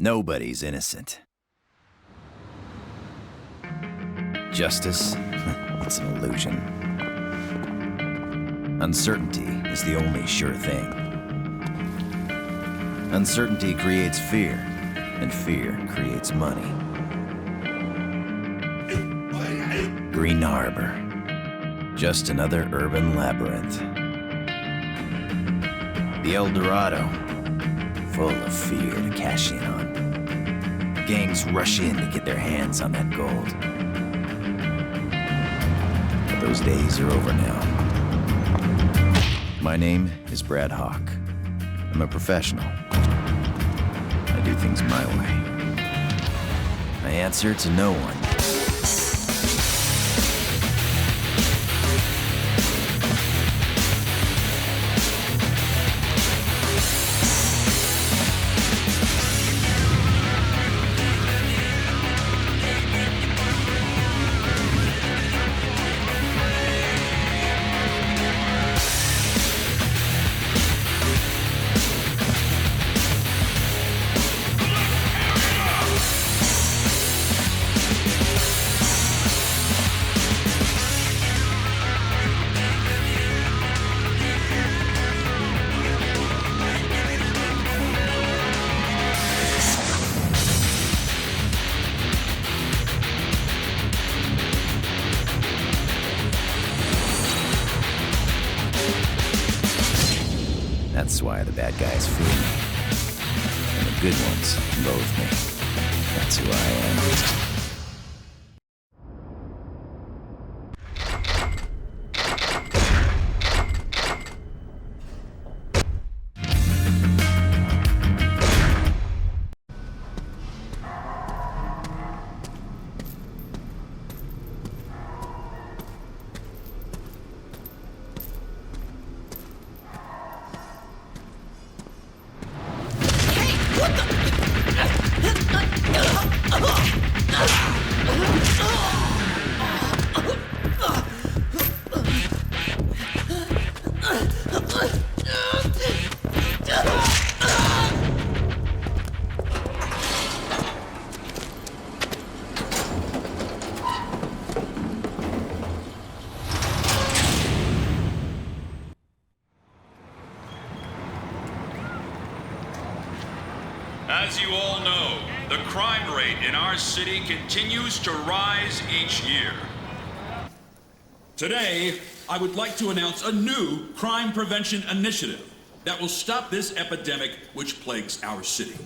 Nobody's innocent. Justice? It's an illusion. Uncertainty is the only sure thing. Uncertainty creates fear, and fear creates money. Green Harbor. Just another urban labyrinth. The El Dorado. Full of fear to cash in on. Gangs rush in to get their hands on that gold. But those days are over now. My name is Brad Hawk. I'm a professional. I do things my way. I answer to no one. That's why the bad guys fear me. And the good ones loathe me. That's who I am. As you all know, the crime rate in our city continues to rise each year. Today, I would like to announce a new crime prevention initiative that will stop this epidemic which plagues our city.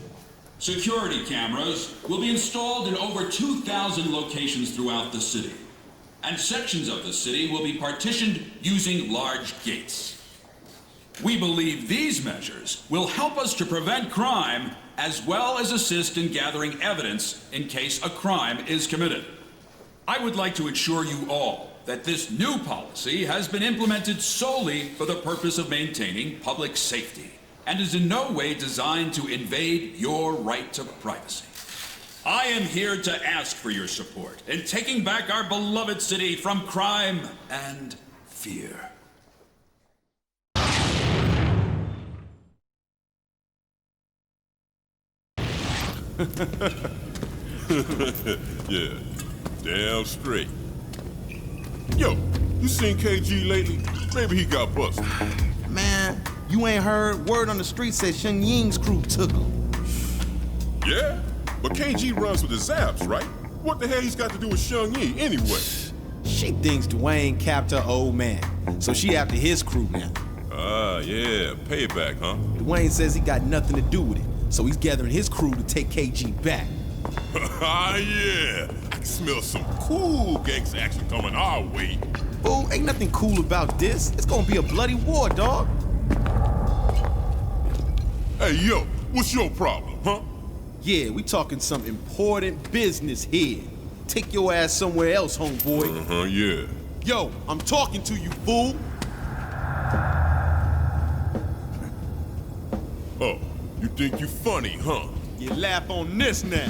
Security cameras will be installed in over 2,000 locations throughout the city, and sections of the city will be partitioned using large gates. We believe these measures will help us to prevent crime as well as assist in gathering evidence in case a crime is committed. I would like to assure you all that this new policy has been implemented solely for the purpose of maintaining public safety and is in no way designed to invade your right to privacy. I am here to ask for your support in taking back our beloved city from crime and fear. Yeah, damn straight. Yo, you seen KG lately? Maybe he got busted. Man, you ain't heard? Word on the street said Shun Ying's crew took him. Yeah? But KG runs with the Zaps, right? What the hell he's got to do with Shun Ying anyway? She thinks Dwayne capped her old man, so she after his crew now. Ah, yeah, payback, huh? Dwayne says he got nothing to do with it, so he's gathering his crew to take KG back. Ah, yeah. I can smell some cool gangsta action coming our way. Fool, ain't nothing cool about this. It's gonna be a bloody war, dog. Hey, yo, what's your problem, huh? Yeah, we talking some important business here. Take your ass somewhere else, homeboy. Uh-huh, yeah. Yo, I'm talking to you, fool. Oh, you think you funny, huh? You laugh on this now.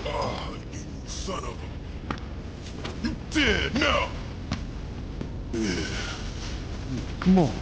Oh, you son of a... You dead now! Come on.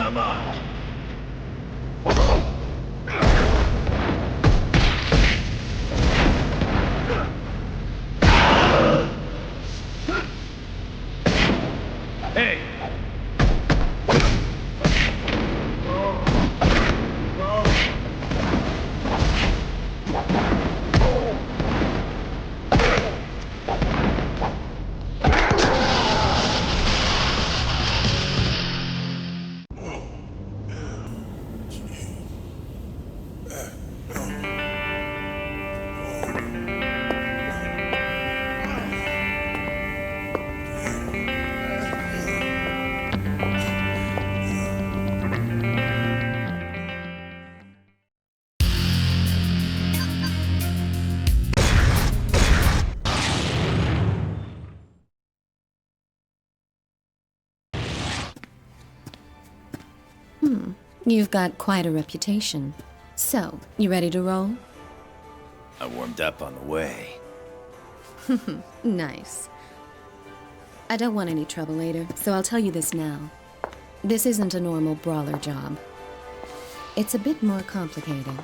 come on. Hey! You've got quite a reputation. So, you ready to roll? I warmed up on the way. Nice. I don't want any trouble later, so I'll tell you this now. This isn't a normal brawler job. It's a bit more complicated.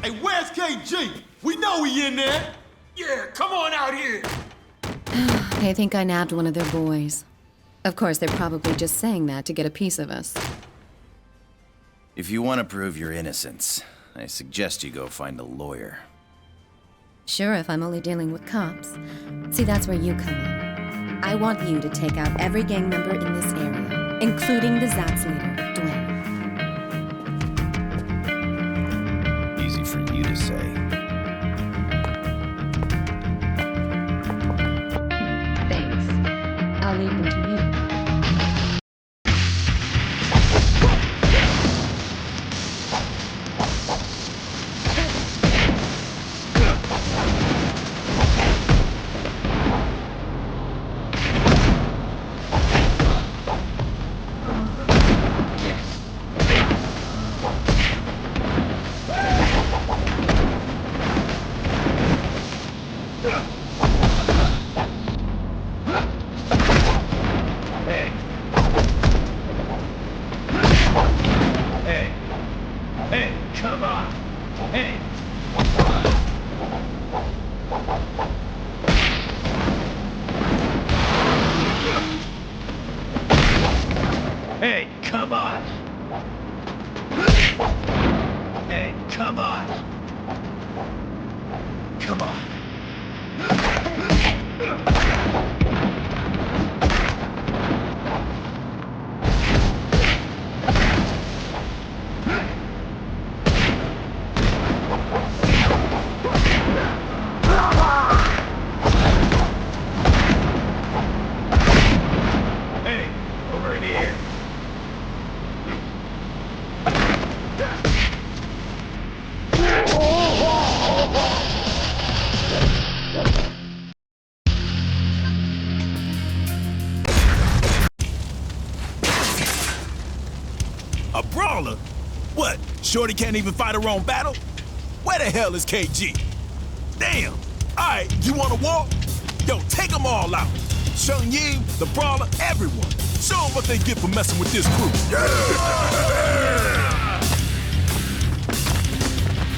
Hey, where's KG? We know he in there. Yeah, come on out here! They think I nabbed one of their boys. Of course, they're probably just saying that to get a piece of us. If you want to prove your innocence, I suggest you go find a lawyer. Sure, if I'm only dealing with cops. See, that's where you come in. I want you to take out every gang member in this area, including the Zats leader, Dwayne. Easy for you to say. Thanks. I'll leave them to you. Hey, come on! Hey, come on! Come on! Hey, over in here! A brawler? What, Shorty can't even fight her own battle? Where the hell is KG? Damn! Alright, you wanna walk? Yo, take them all out. Shun Ying, the brawler, everyone. Show them what they get for messing with this crew.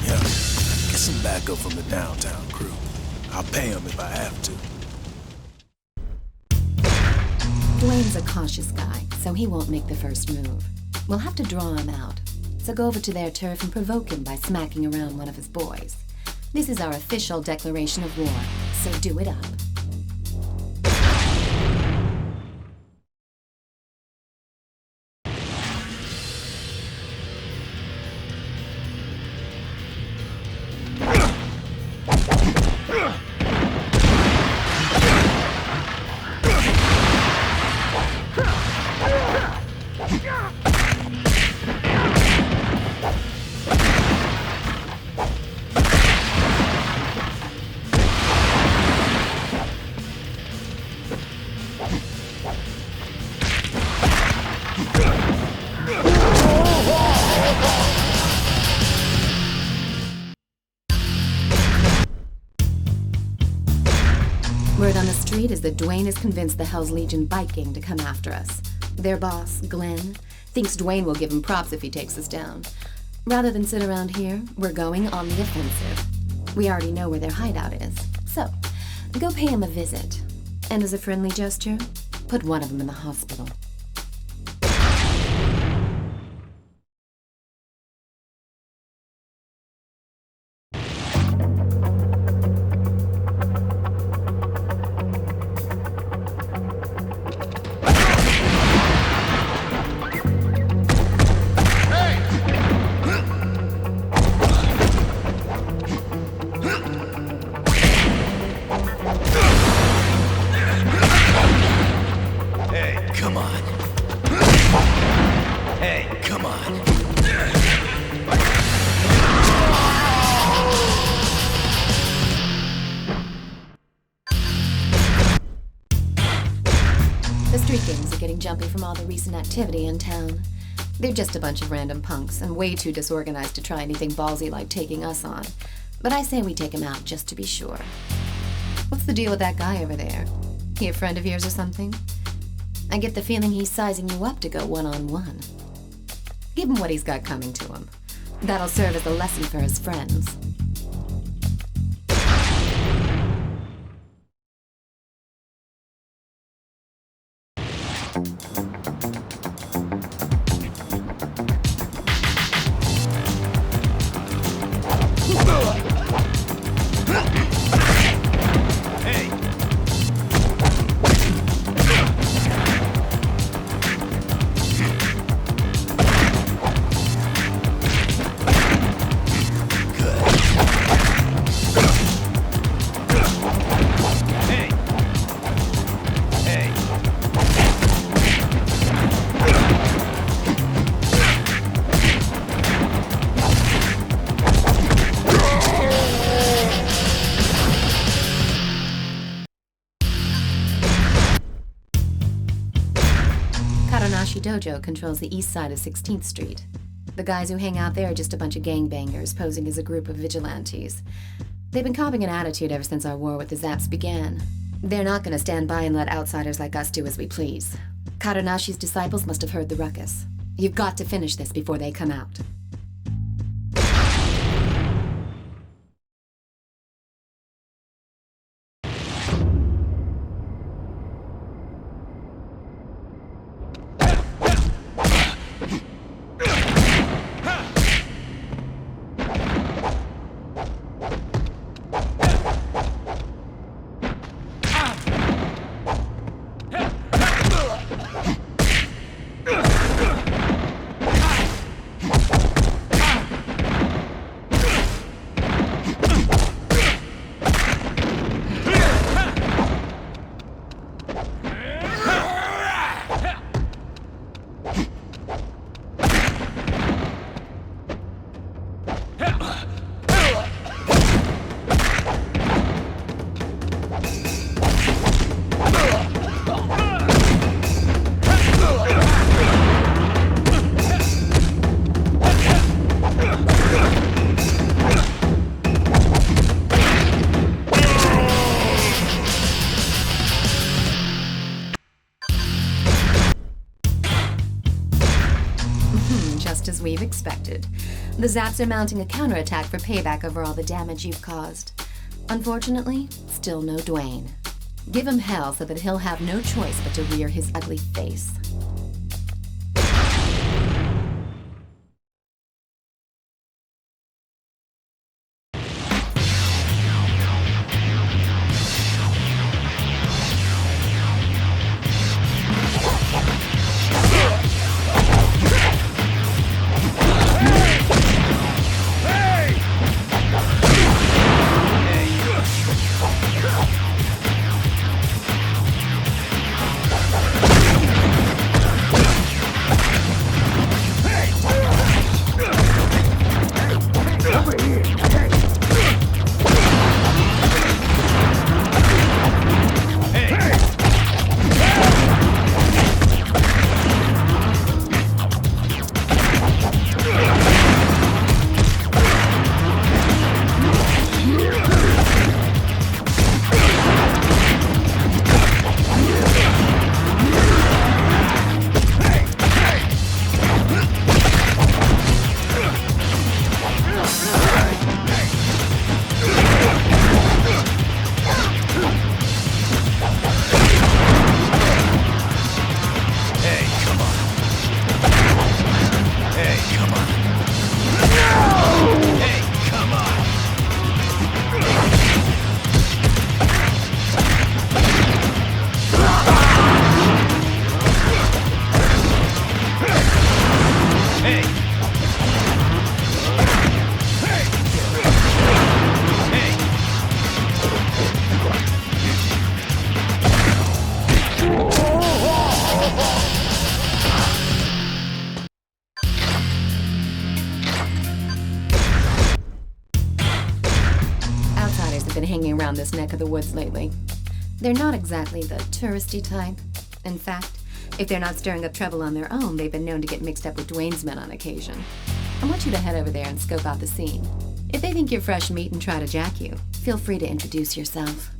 Yeah, get some backup from the downtown crew. I'll pay them if I have to. Dwayne's a cautious guy, so he won't make the first move. We'll have to draw him out. So go over to their turf and provoke him by smacking around one of his boys. This is our official declaration of war, so do it up. Word on the street is that Dwayne has convinced the Hell's Legion bike gang to come after us. Their boss, Glenn, thinks Dwayne will give him props if he takes us down. Rather than sit around here, we're going on the offensive. We already know where their hideout is, so go pay him a visit. And as a friendly gesture, put one of them in the hospital. Jumpy from all the recent activity in town. They're just a bunch of random punks and way too disorganized to try anything ballsy like taking us on. But I say we take him out just to be sure. What's the deal with that guy over there? He a friend of yours or something? I get the feeling he's sizing you up to go one-on-one. Give him what he's got coming to him. That'll serve as a lesson for his friends. Dojo controls the east side of 16th Street. The guys who hang out there are just a bunch of gangbangers posing as a group of vigilantes. They've been copping an attitude ever since our war with the Zaps began. They're not going to stand by and let outsiders like us do as we please. Karanashi's disciples must have heard the ruckus. You've got to finish this before they come out. As we've expected. The Zaps are mounting a counterattack for payback over all the damage you've caused. Unfortunately, still no Dwayne. Give him hell so that he'll have no choice but to rear his ugly face. the woods lately. They're not exactly the touristy type. In fact, if they're not stirring up trouble on their own, they've been known to get mixed up with Dwayne's men on occasion. I want you to head over there and scope out the scene. If they think you're fresh meat and try to jack you, feel free to introduce yourself.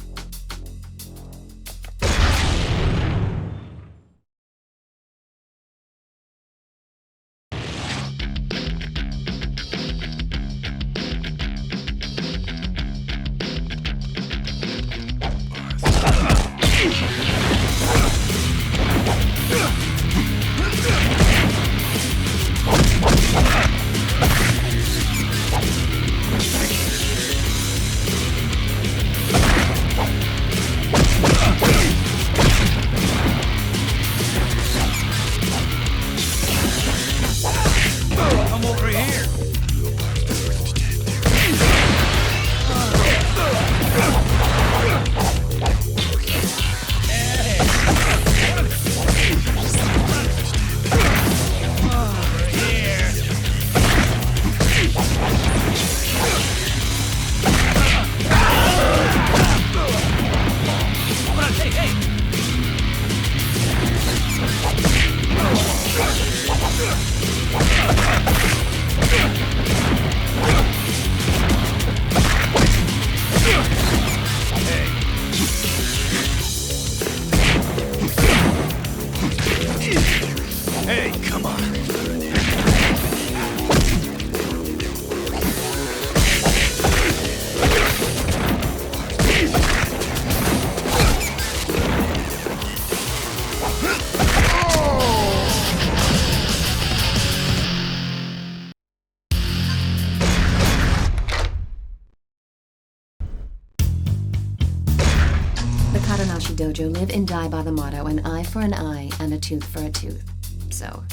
Dojo live and die by the motto, an eye for an eye and a tooth for a tooth. So,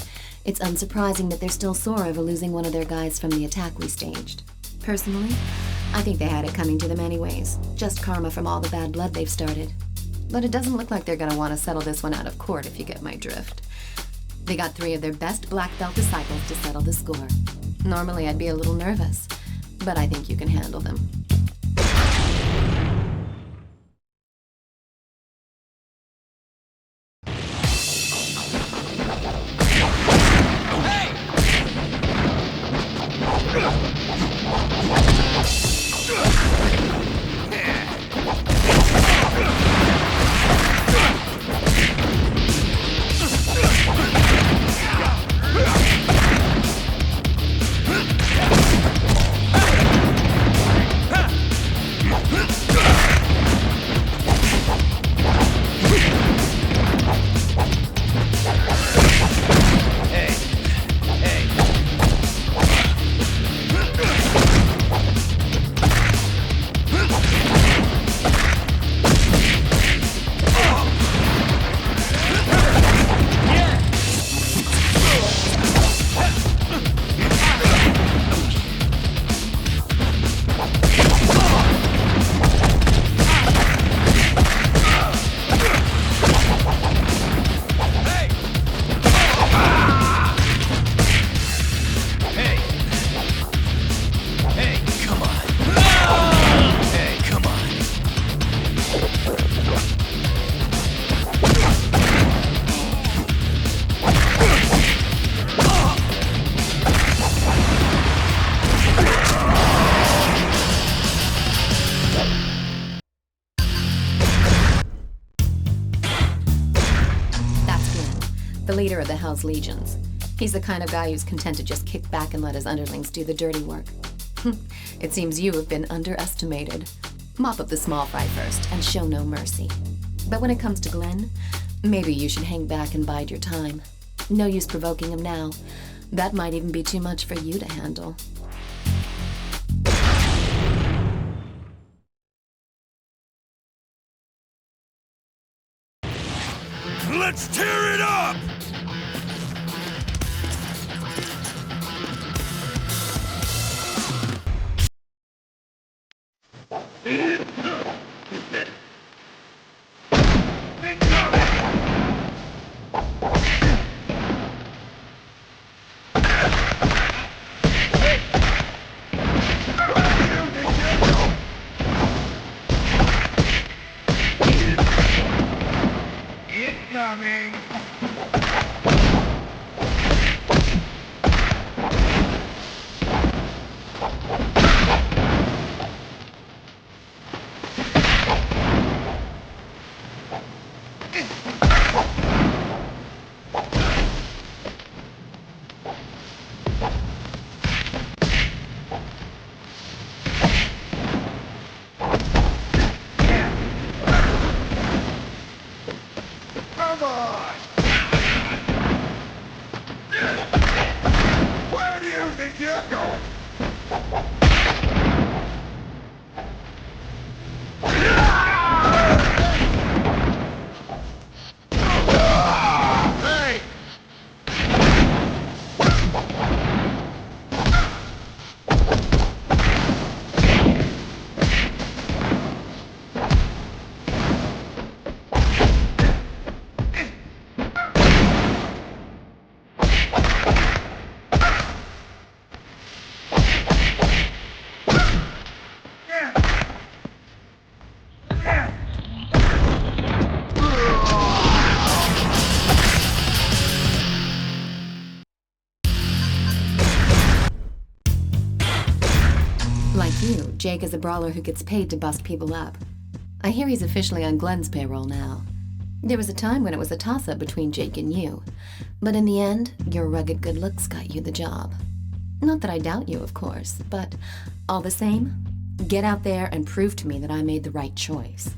it's unsurprising that they're still sore over losing one of their guys from the attack we staged. Personally, I think they had it coming to them anyways, just karma from all the bad blood they've started. But it doesn't look like they're gonna want to settle this one out of court, if you get my drift. They got 3 of their best black belt disciples to settle the score. Normally I'd be a little nervous, but I think you can handle them. Leader of the Hell's Legions. He's the kind of guy who's content to just kick back and let his underlings do the dirty work. It seems you have been underestimated. Mop up the small fry first and show no mercy. But when it comes to Glenn, maybe you should hang back and bide your time. No use provoking him now. That might even be too much for you to handle. Let's tear it up! Jake is a brawler who gets paid to bust people up. I hear he's officially on Glenn's payroll now. There was a time when it was a toss-up between Jake and you, but in the end, your rugged good looks got you the job. Not that I doubt you, of course, but all the same, get out there and prove to me that I made the right choice.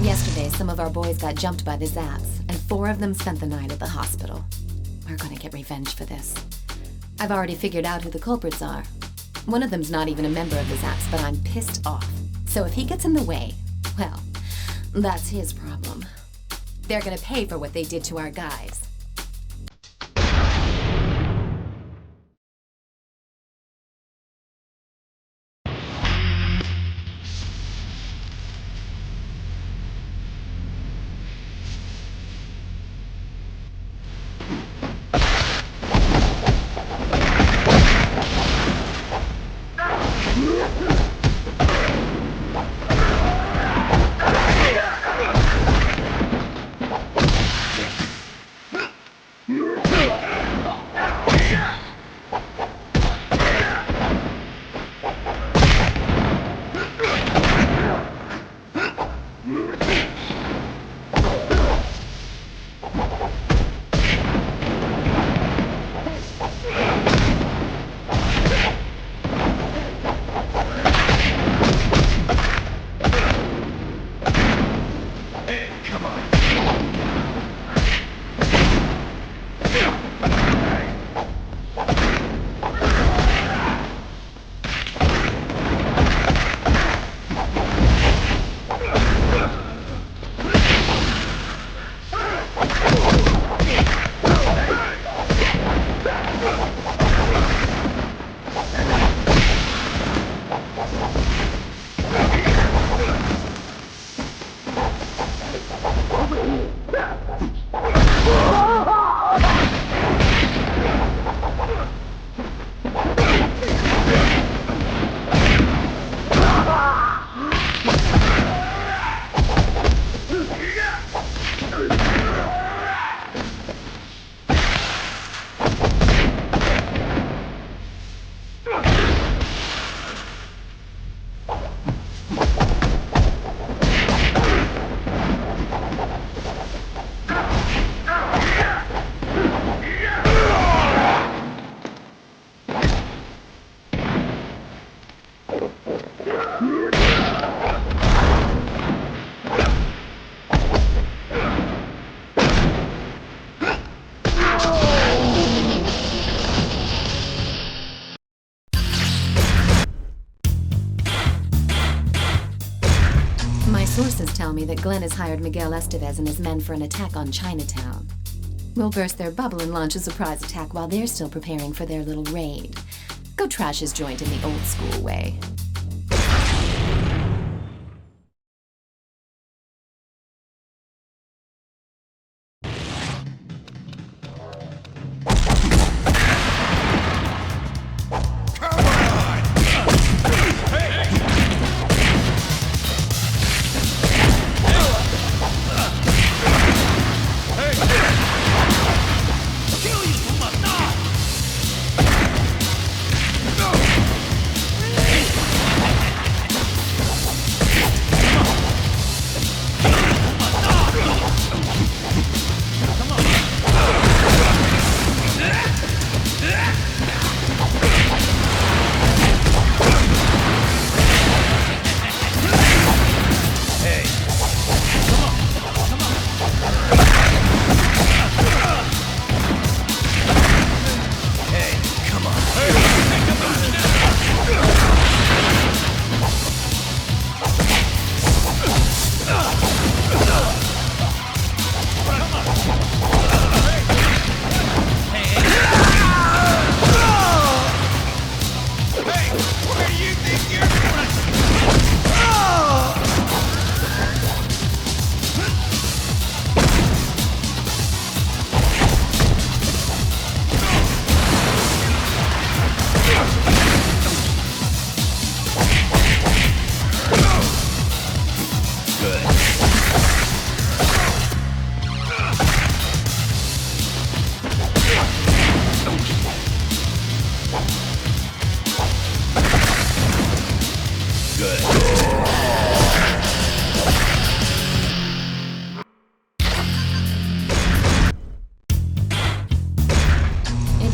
Yesterday, some of our boys got jumped by the Zaps, and 4 of them spent the night at the hospital. We're gonna get revenge for this. I've already figured out who the culprits are. One of them's not even a member of the Zaps, but I'm pissed off. So if he gets in the way, well, that's his problem. They're gonna pay for what they did to our guys. Sources tell me that Glenn has hired Miguel Estevez and his men for an attack on Chinatown. We'll burst their bubble and launch a surprise attack while they're still preparing for their little raid. Go trash his joint in the old school way.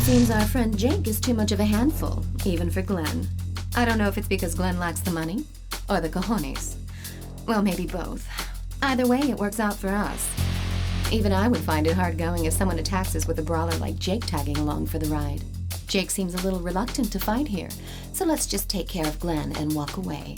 Seems our friend Jake is too much of a handful, even for Glenn. I don't know if it's because Glenn lacks the money, or the cojones. Well, maybe both. Either way, it works out for us. Even I would find it hard going if someone attacks us with a brawler like Jake tagging along for the ride. Jake seems a little reluctant to fight here, so let's just take care of Glenn and walk away.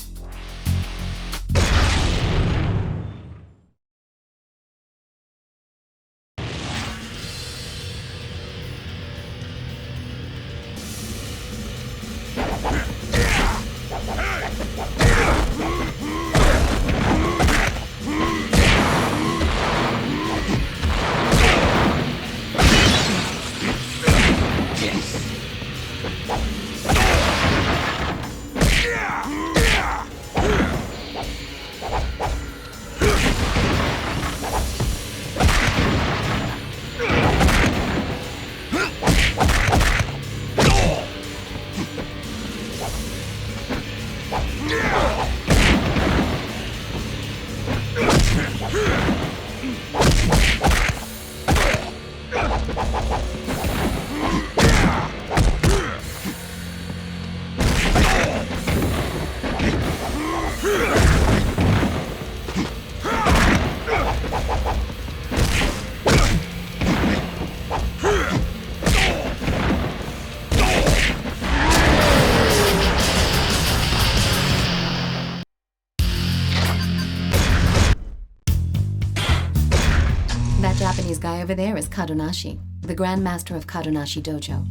Japanese guy over there is Kadonashi, the Grand Master of Kadonashi Dojo.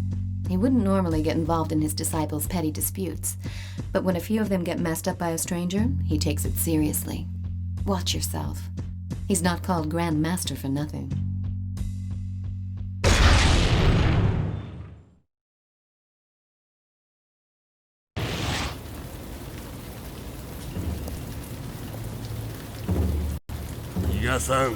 He wouldn't normally get involved in his disciples' petty disputes, but when a few of them get messed up by a stranger, he takes it seriously. Watch yourself. He's not called Grand Master for nothing. Yiga-san.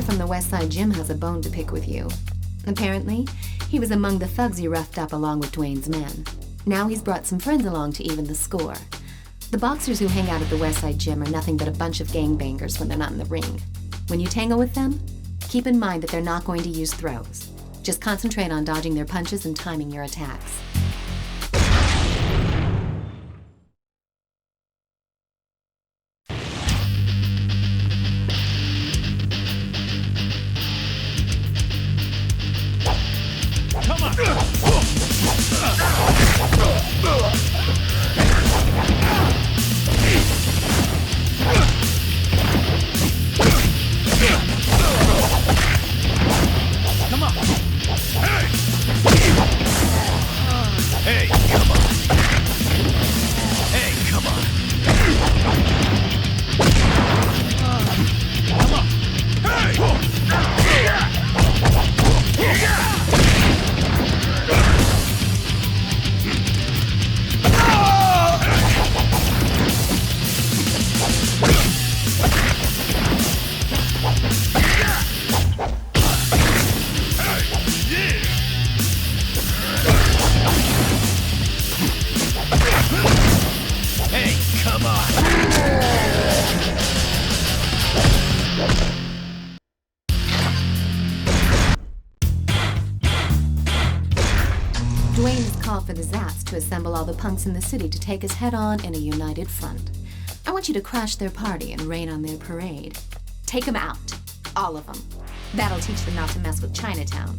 From the West Side Gym has a bone to pick with you. Apparently, he was among the thugs you roughed up along with Dwayne's men. Now he's brought some friends along to even the score. The boxers who hang out at the West Side Gym are nothing but a bunch of gangbangers when they're not in the ring. When you tangle with them, keep in mind that they're not going to use throws. Just concentrate on dodging their punches and timing your attacks. Come on. Hey! Wayne has called for the Zaps to assemble all the punks in the city to take us head-on in a united front. I want you to crash their party and rain on their parade. Take them out. All of them. That'll teach them not to mess with Chinatown.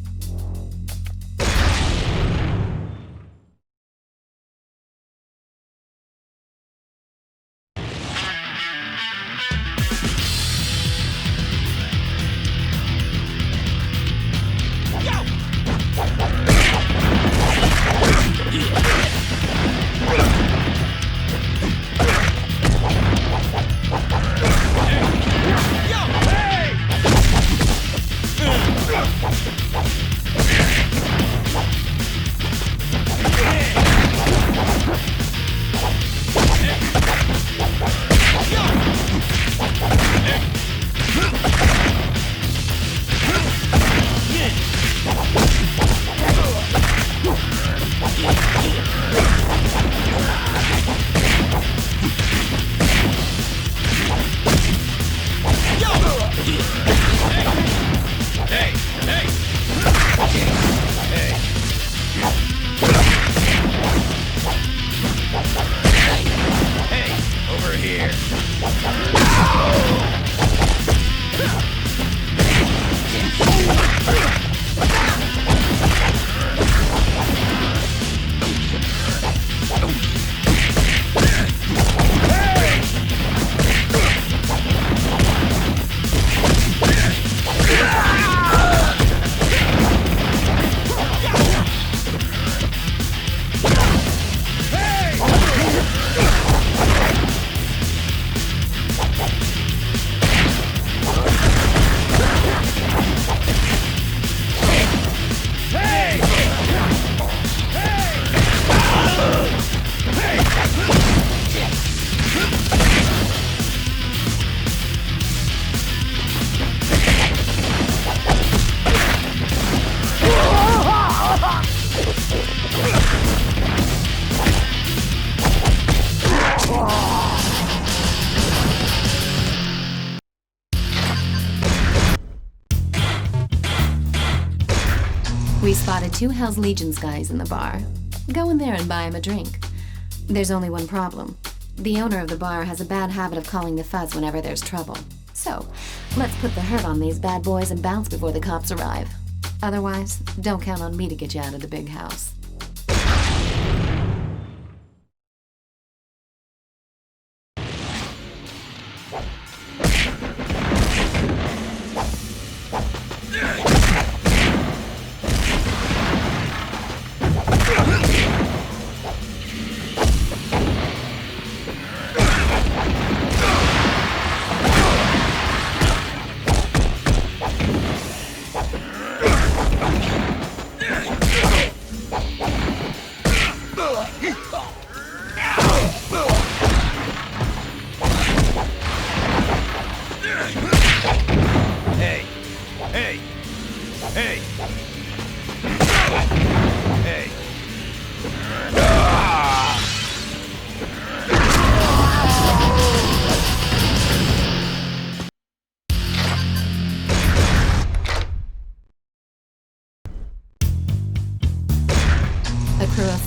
We spotted 2 Hell's Legions guys in the bar. Go in there and buy him a drink. There's only one problem. The owner of the bar has a bad habit of calling the fuzz whenever there's trouble. So, let's put the hurt on these bad boys and bounce before the cops arrive. Otherwise, don't count on me to get you out of the big house.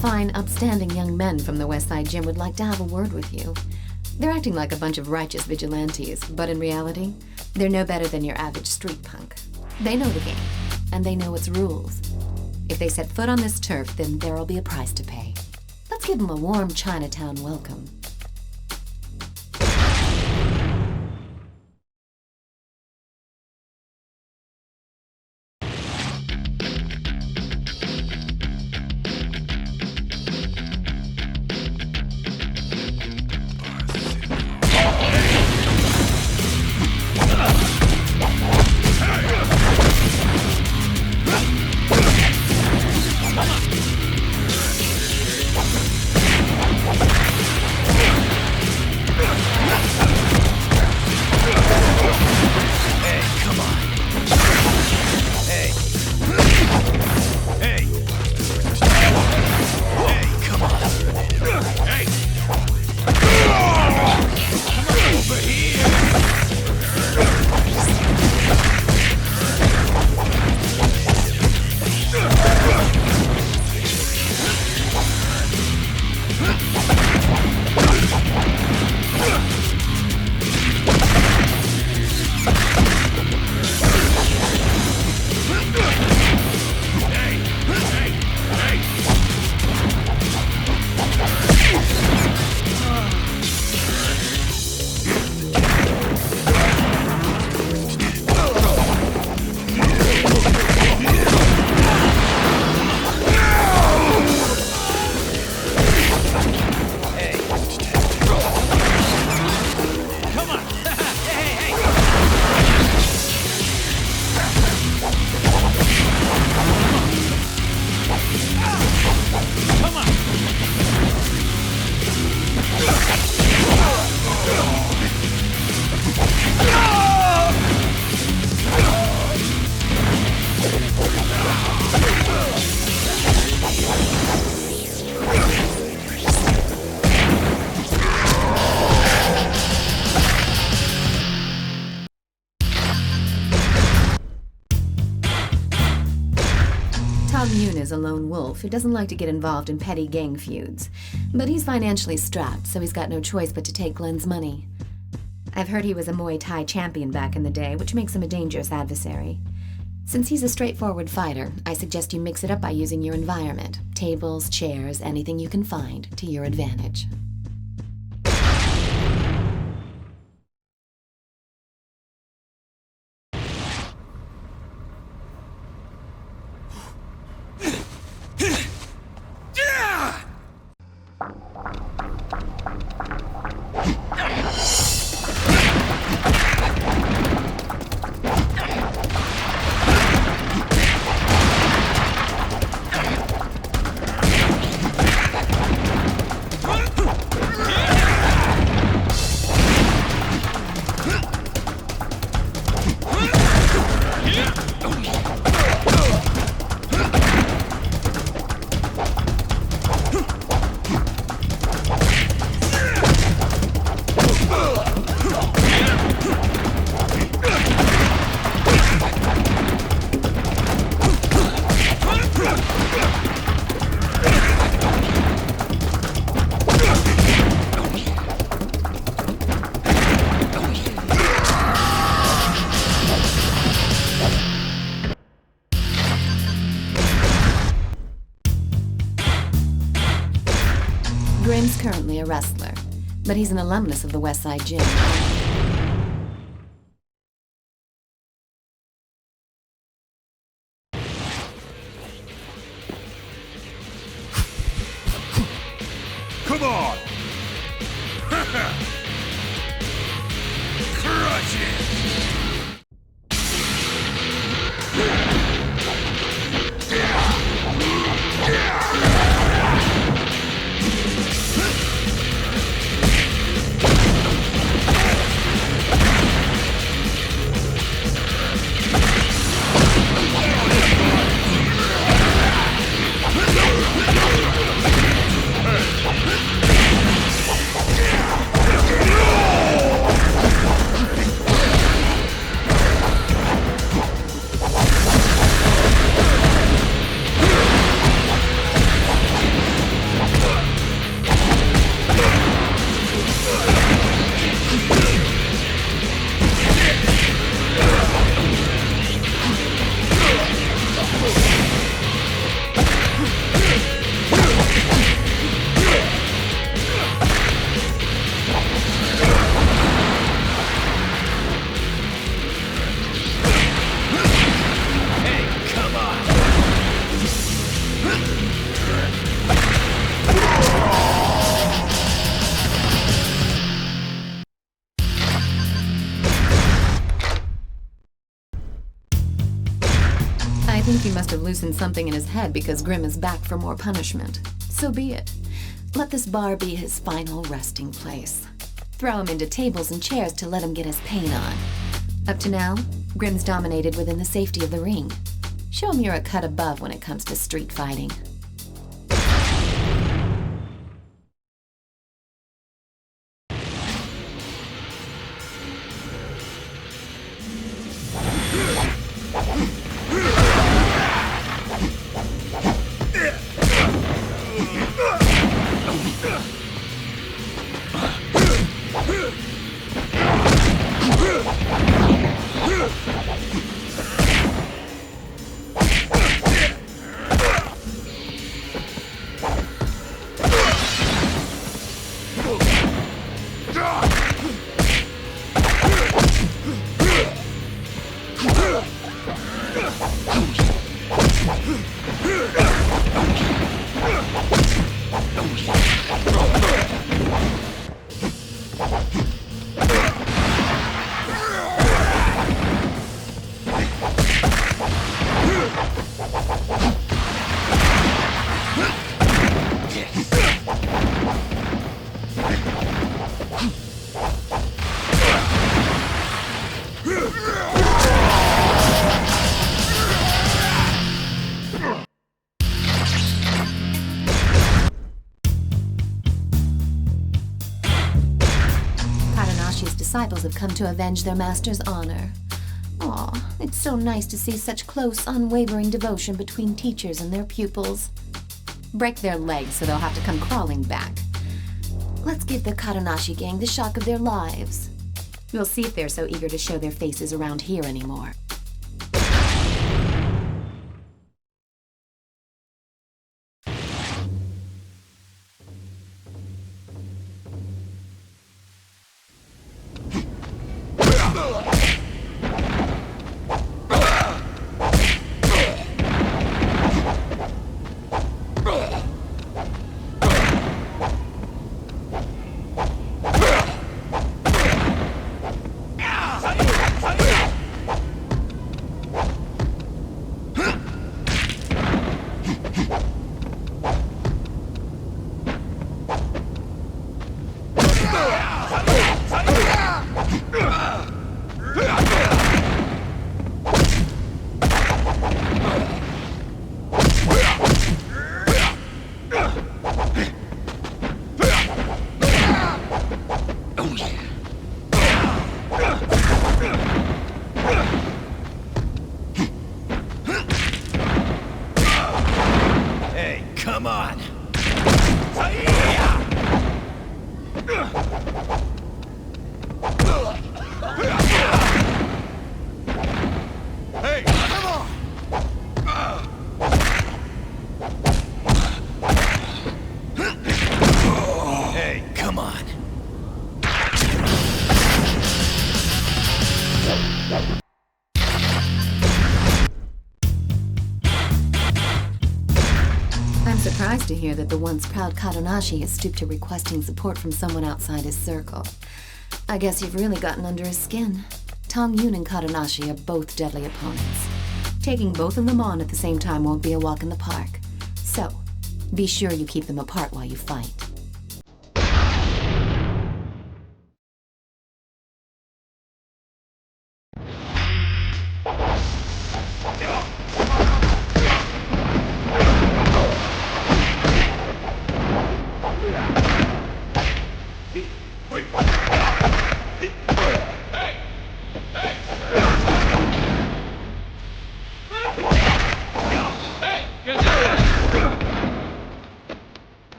Fine, upstanding young men from the West Side Gym would like to have a word with you. They're acting like a bunch of righteous vigilantes, but in reality, they're no better than your average street punk. They know the game, and they know its rules. If they set foot on this turf, then there'll be a price to pay. Let's give them a warm Chinatown welcome. Yoon is a lone wolf who doesn't like to get involved in petty gang feuds. But he's financially strapped, so he's got no choice but to take Glenn's money. I've heard he was a Muay Thai champion back in the day, which makes him a dangerous adversary. Since he's a straightforward fighter, I suggest you mix it up by using your environment. Tables, chairs, anything you can find, to your advantage. Grim's currently a wrestler, but he's an alumnus of the West Side Gym. Come on! Crush it! I think he must have loosened something in his head because Grim is back for more punishment. So be it. Let this bar be his final resting place. Throw him into tables and chairs to let him get his pain on. Up to now, Grim's dominated within the safety of the ring. Show him you're a cut above when it comes to street fighting. Disciples have come to avenge their master's honor. Aw, it's so nice to see such close, unwavering devotion between teachers and their pupils. Break their legs so they'll have to come crawling back. Let's give the Kadonashi gang the shock of their lives. We'll see if they're so eager to show their faces around here anymore. Hey, come on! Hey, come on! Hey, come on! I'm surprised to hear that the once proud Kadonashi has stooped to requesting support from someone outside his circle. I guess you've really gotten under his skin. Tong Yun and Kadonashi are both deadly opponents. Taking both of them on at the same time won't be a walk in the park. So, be sure you keep them apart while you fight.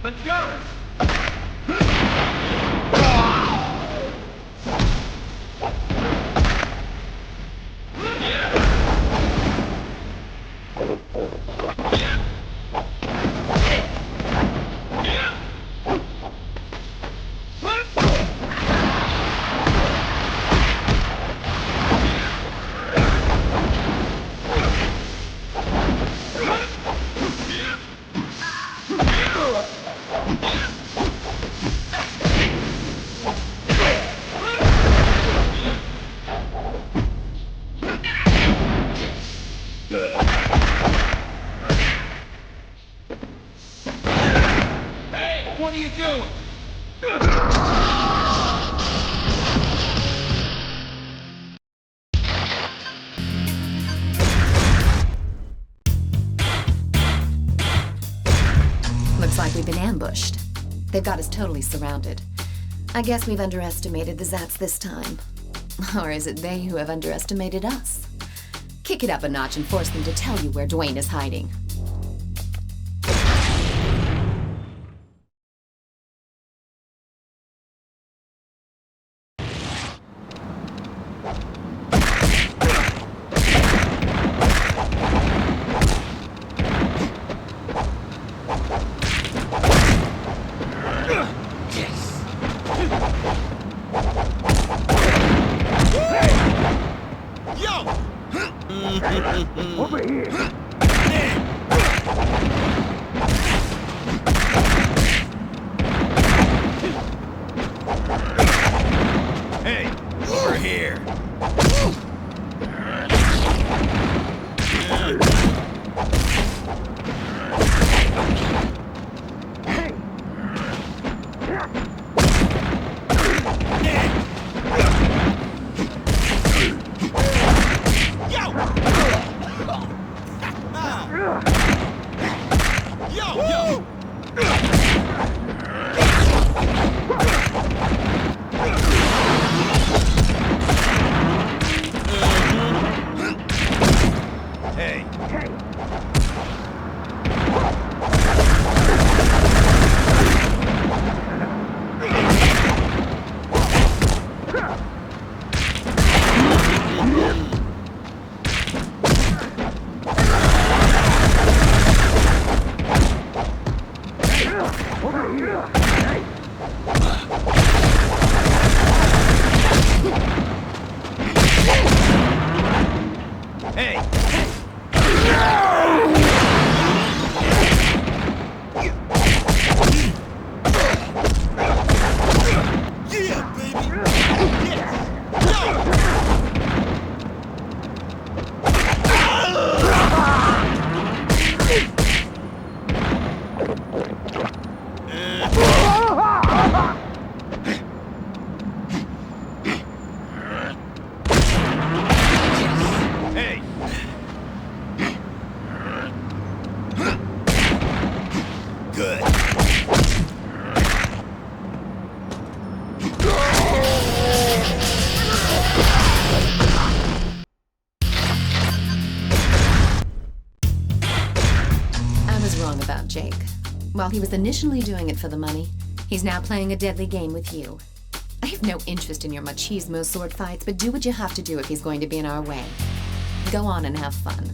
Let's go! Hey, what are you doing? Looks like we've been ambushed. They've got us totally surrounded. I guess we've underestimated the Zats this time. Or is it they who have underestimated us? Kick it up a notch and force them to tell you where Dwayne is hiding. Over here! Hey, over here! While he was initially doing it for the money, he's now playing a deadly game with you. I have no interest in your machismo sword fights, but do what you have to do if he's going to be in our way. Go on and have fun.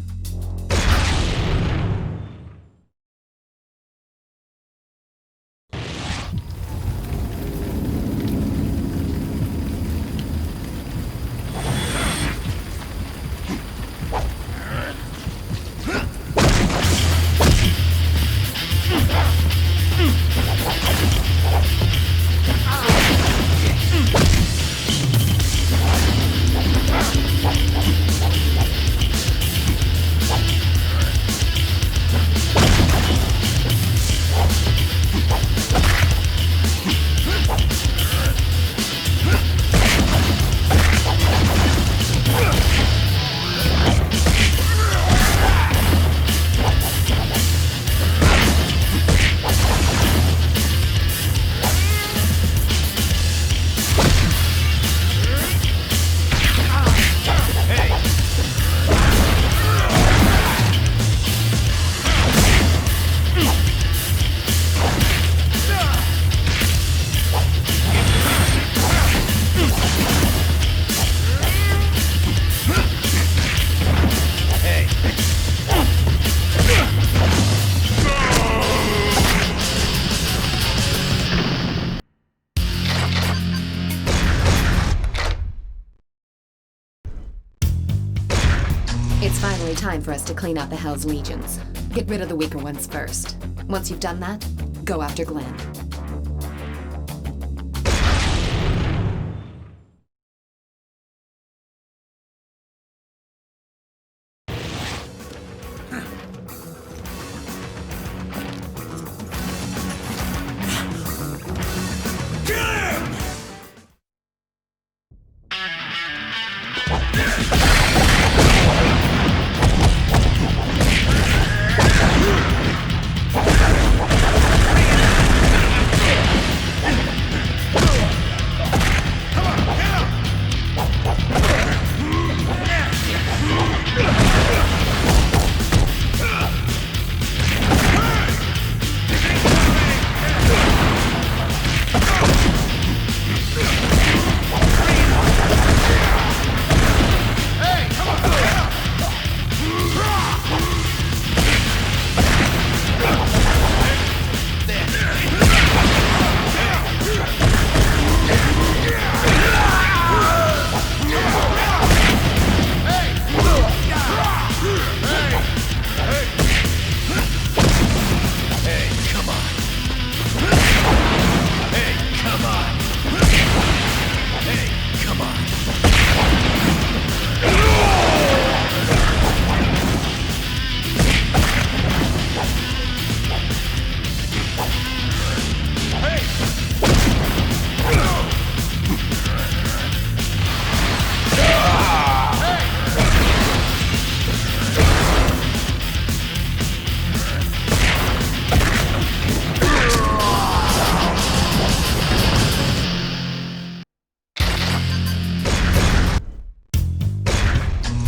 It's finally time for us to clean out the Hell's Legions. Get rid of the weaker ones first. Once you've done that, go after Glenn.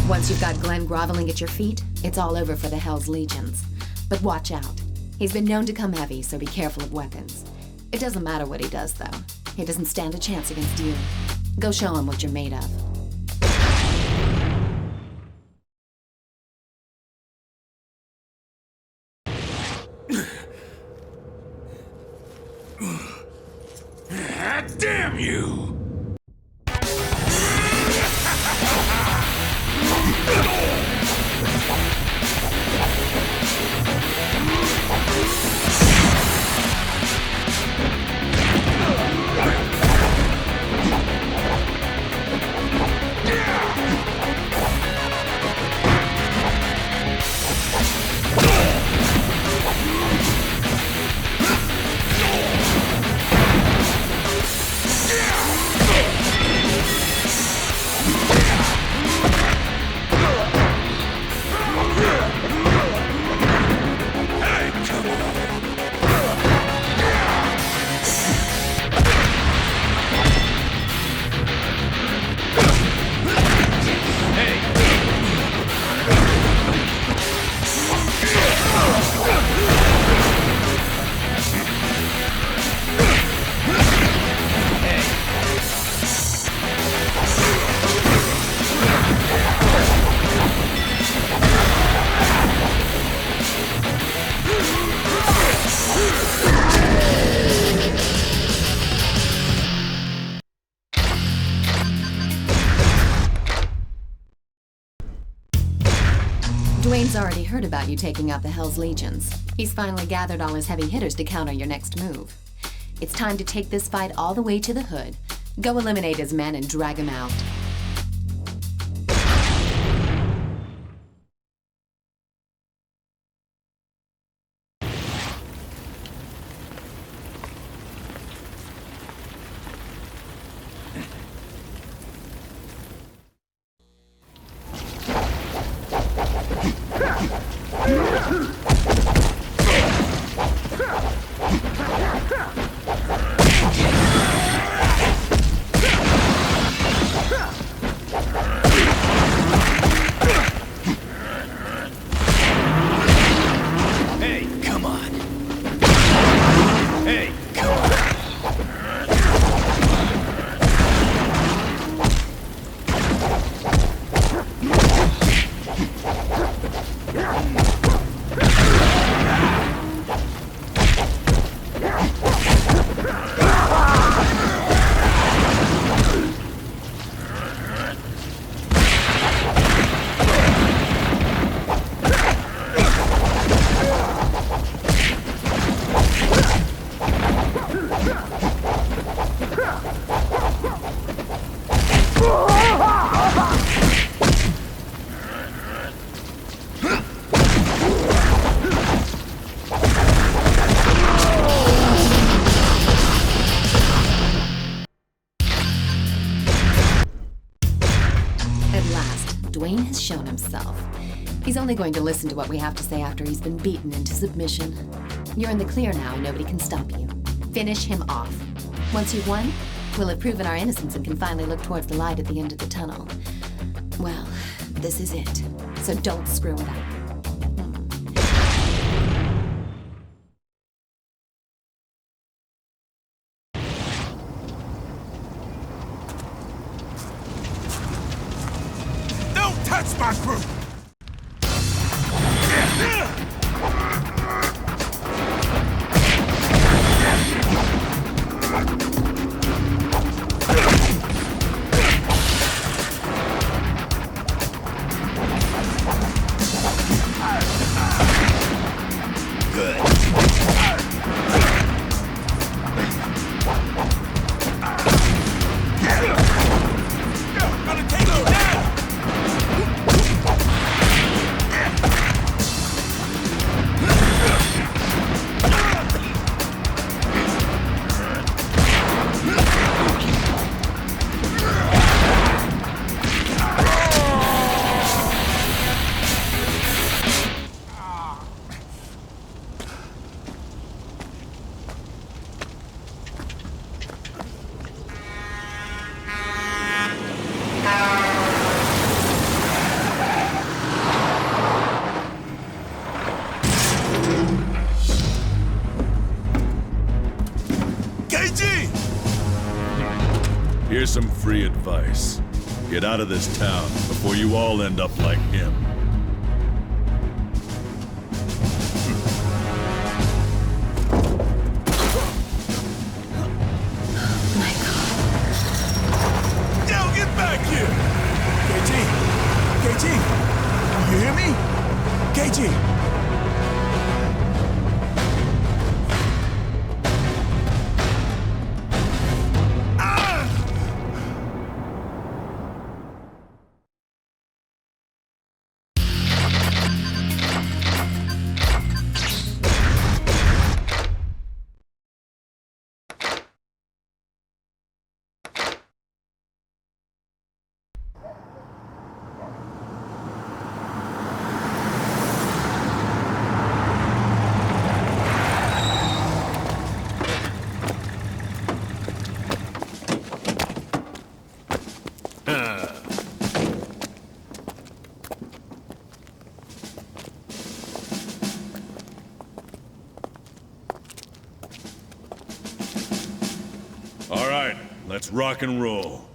Once you've got Glenn groveling at your feet, it's all over for the Hell's Legions. But watch out. He's been known to come heavy, so be careful of weapons. It doesn't matter what he does, though. He doesn't stand a chance against you. Go show him what you're made of. Damn you! Yeah! Dwayne's already heard about you taking out the Hell's Legions. He's finally gathered all his heavy hitters to counter your next move. It's time to take this fight all the way to the hood. Go eliminate his men and drag him out. Dwayne has shown himself. He's only going to listen to what we have to say after he's been beaten into submission. You're in the clear now, and nobody can stop you. Finish him off. Once you've won, we'll have proven our innocence and can finally look towards the light at the end of the tunnel. Well, this is it. So don't screw it up. Touch my crew! Here's some free advice. Get out of this town before you all end up like him. My God. Yo, get back here! KG! KG! You hear me? KG! All right, let's rock and roll.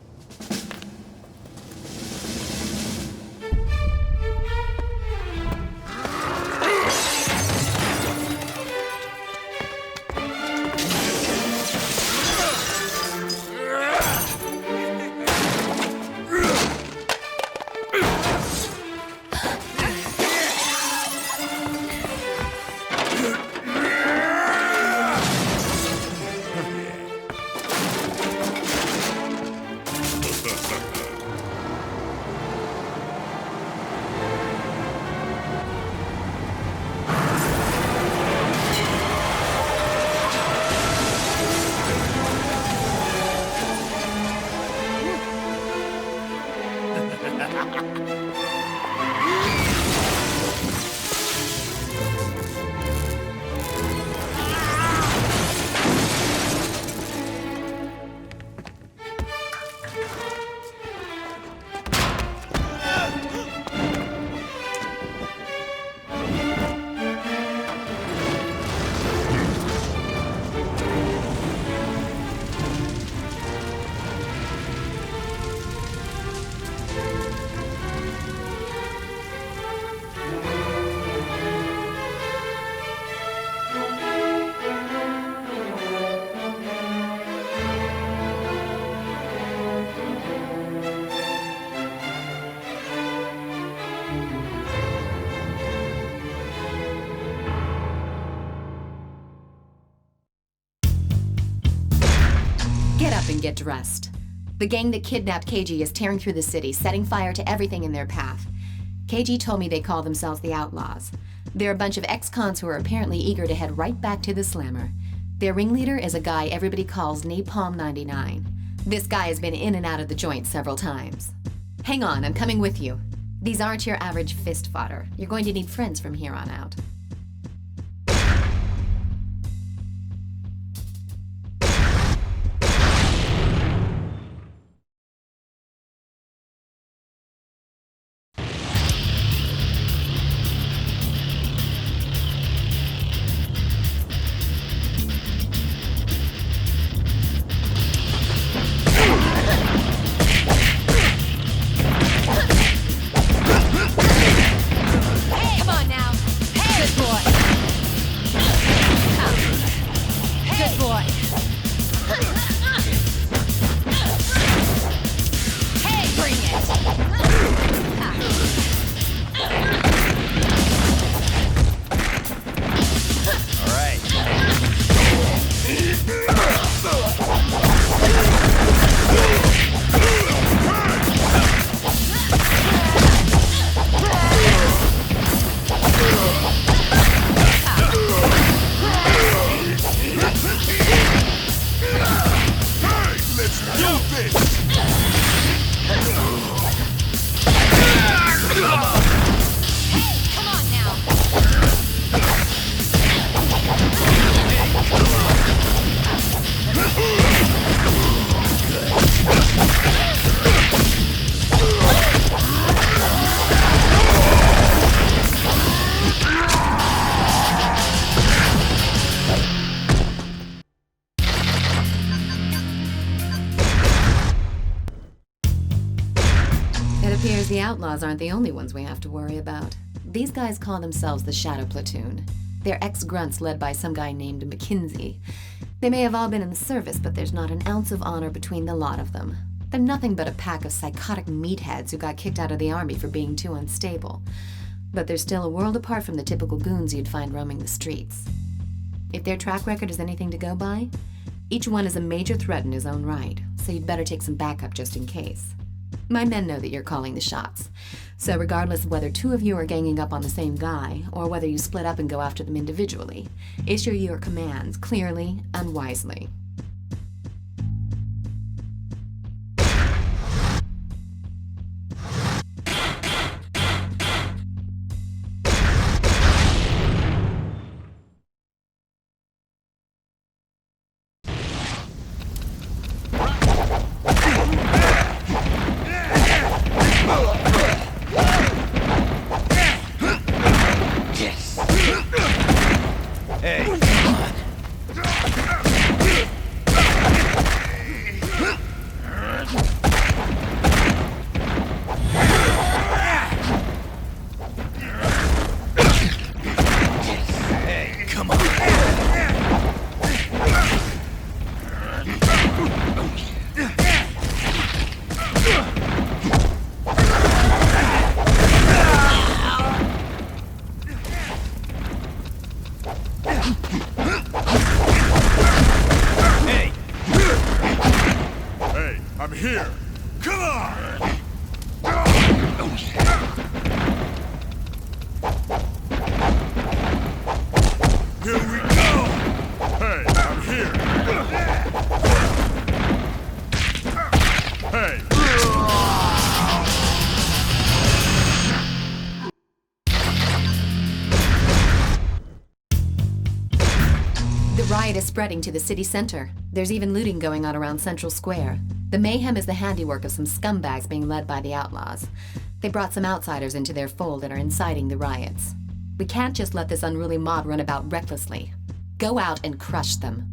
Get up and get dressed. The gang that kidnapped KG is tearing through the city, setting fire to everything in their path. KG told me they call themselves the Outlaws. They're a bunch of ex-cons who are apparently eager to head right back to the Slammer. Their ringleader is a guy everybody calls Napalm 99. This guy has been in and out of the joint several times. Hang on, I'm coming with you. These aren't your average fist fodder. You're going to need friends from here on out. The Outlaws aren't the only ones we have to worry about. These guys call themselves the Shadow Platoon. They're ex-grunts led by some guy named McKinsey. They may have all been in the service, but there's not an ounce of honor between the lot of them. They're nothing but a pack of psychotic meatheads who got kicked out of the army for being too unstable. But they're still a world apart from the typical goons you'd find roaming the streets. If their track record is anything to go by, each one is a major threat in his own right, so you'd better take some backup just in case. My men know that you're calling the shots, so regardless of whether two of you are ganging up on the same guy, or whether you split up and go after them individually, issue your commands clearly and wisely. spreading to the city center. There's even looting going on around Central Square. The mayhem is the handiwork of some scumbags being led by the outlaws. They brought some outsiders into their fold and are inciting the riots. We can't just let this unruly mob run about recklessly. Go out and crush them.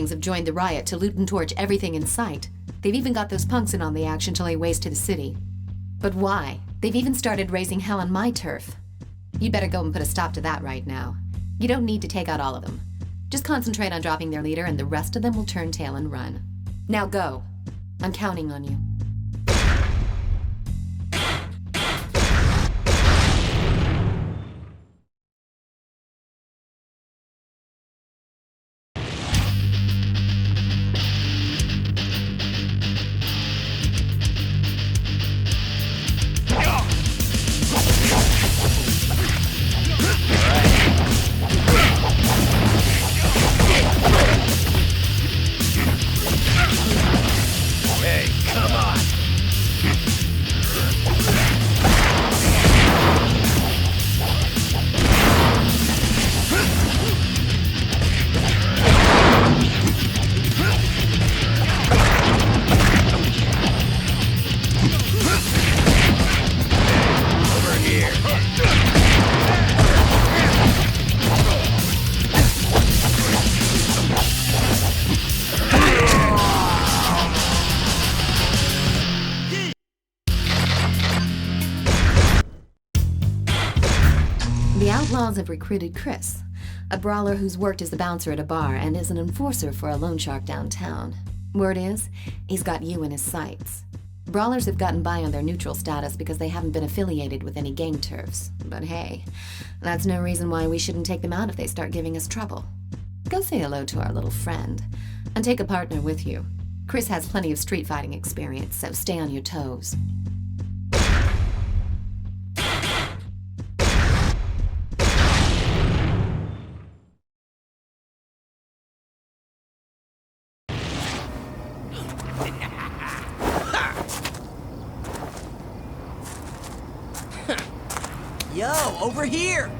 Have joined the riot to loot and torch everything in sight. They've even got those punks in on the action till they waste to the city. But why? They've even started raising hell on my turf. You better go and put a stop to that right now. You don't need to take out all of them. Just concentrate on dropping their leader and the rest of them will turn tail and run. Now go. I'm counting on you. Have recruited Chris, a brawler who's worked as a bouncer at a bar and is an enforcer for a loan shark downtown. Word is, he's got you in his sights. Brawlers have gotten by on their neutral status because they haven't been affiliated with any gang turfs. But hey, that's no reason why we shouldn't take them out if they start giving us trouble. Go say hello to our little friend, and take a partner with you. Chris has plenty of street fighting experience, so stay on your toes. Yo, over here!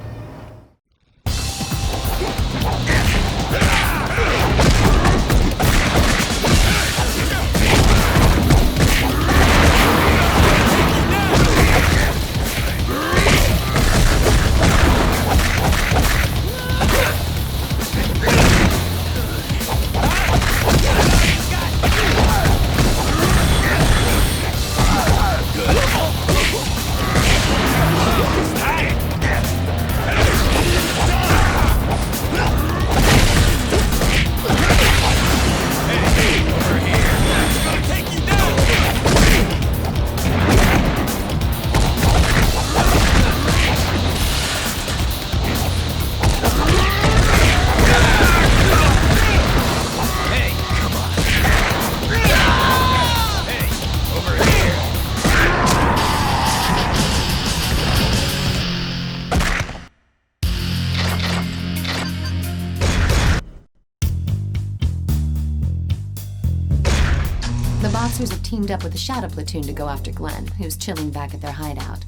The Boxers have teamed up with the Shadow Platoon to go after Glenn, who's chilling back at their hideout.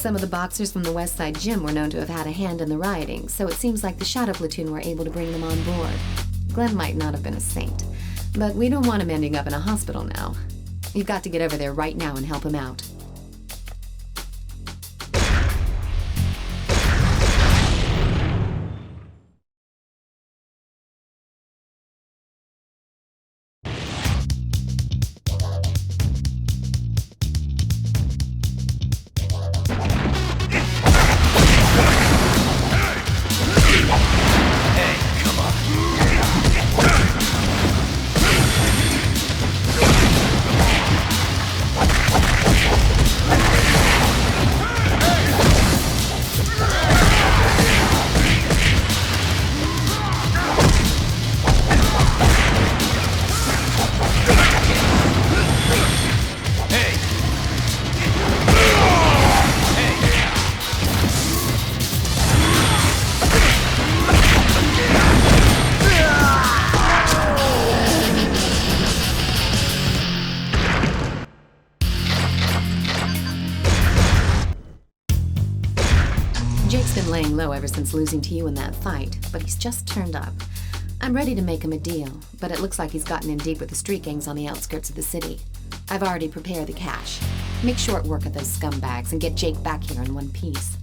Some of the boxers from the West Side Gym were known to have had a hand in the rioting, so it seems like the Shadow Platoon were able to bring them on board. Glenn might not have been a saint, but we don't want him ending up in a hospital now. You've got to get over there right now and help him out. Jake's been laying low ever since losing to you in that fight, but he's just turned up. I'm ready to make him a deal, but it looks like he's gotten in deep with the street gangs on the outskirts of the city. I've already prepared the cash. Make short work of those scumbags and get Jake back here in one piece.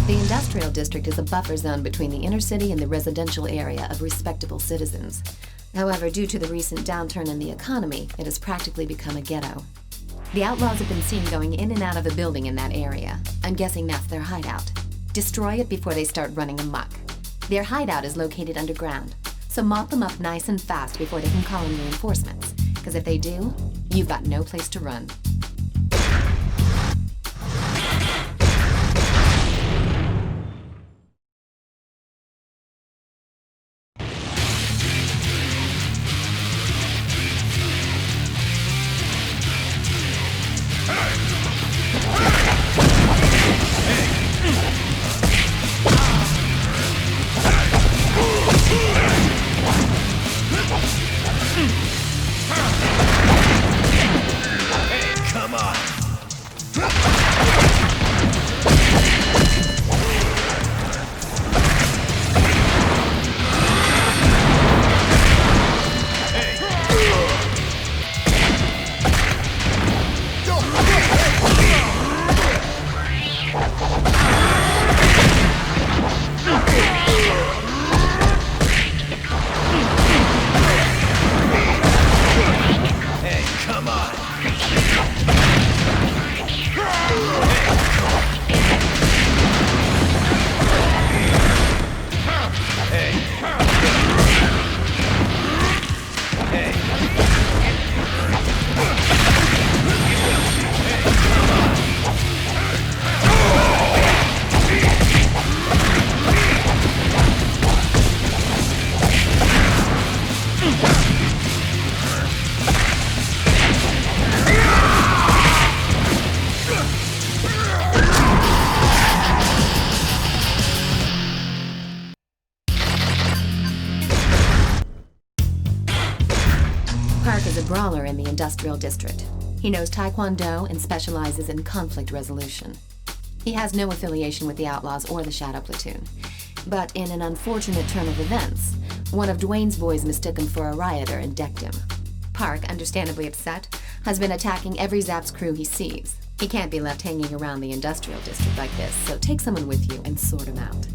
The industrial district is a buffer zone between the inner city and the residential area of respectable citizens. However, due to the recent downturn in the economy, it has practically become a ghetto. The outlaws have been seen going in and out of a building in that area. I'm guessing that's their hideout. Destroy it before they start running amok. Their hideout is located underground, so mop them up nice and fast before they can call in reinforcements. Because if they do, you've got no place to run. Come Park is a brawler in the industrial district. He knows Taekwondo and specializes in conflict resolution. He has no affiliation with the Outlaws or the Shadow Platoon. But in an unfortunate turn of events, one of Dwayne's boys mistook him for a rioter and decked him. Park, understandably upset, has been attacking every Zapp's crew he sees. He can't be left hanging around the industrial district like this, so take someone with you and sort him out.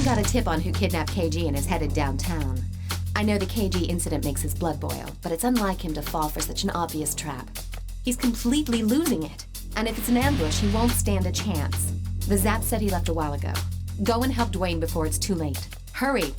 Got a tip on who kidnapped KG and is headed downtown. I know the KG incident makes his blood boil, but it's unlike him to fall for such an obvious trap. He's completely losing it, and if it's an ambush, he won't stand a chance. The Zap said he left a while ago. Go and help Dwayne before it's too late. Hurry!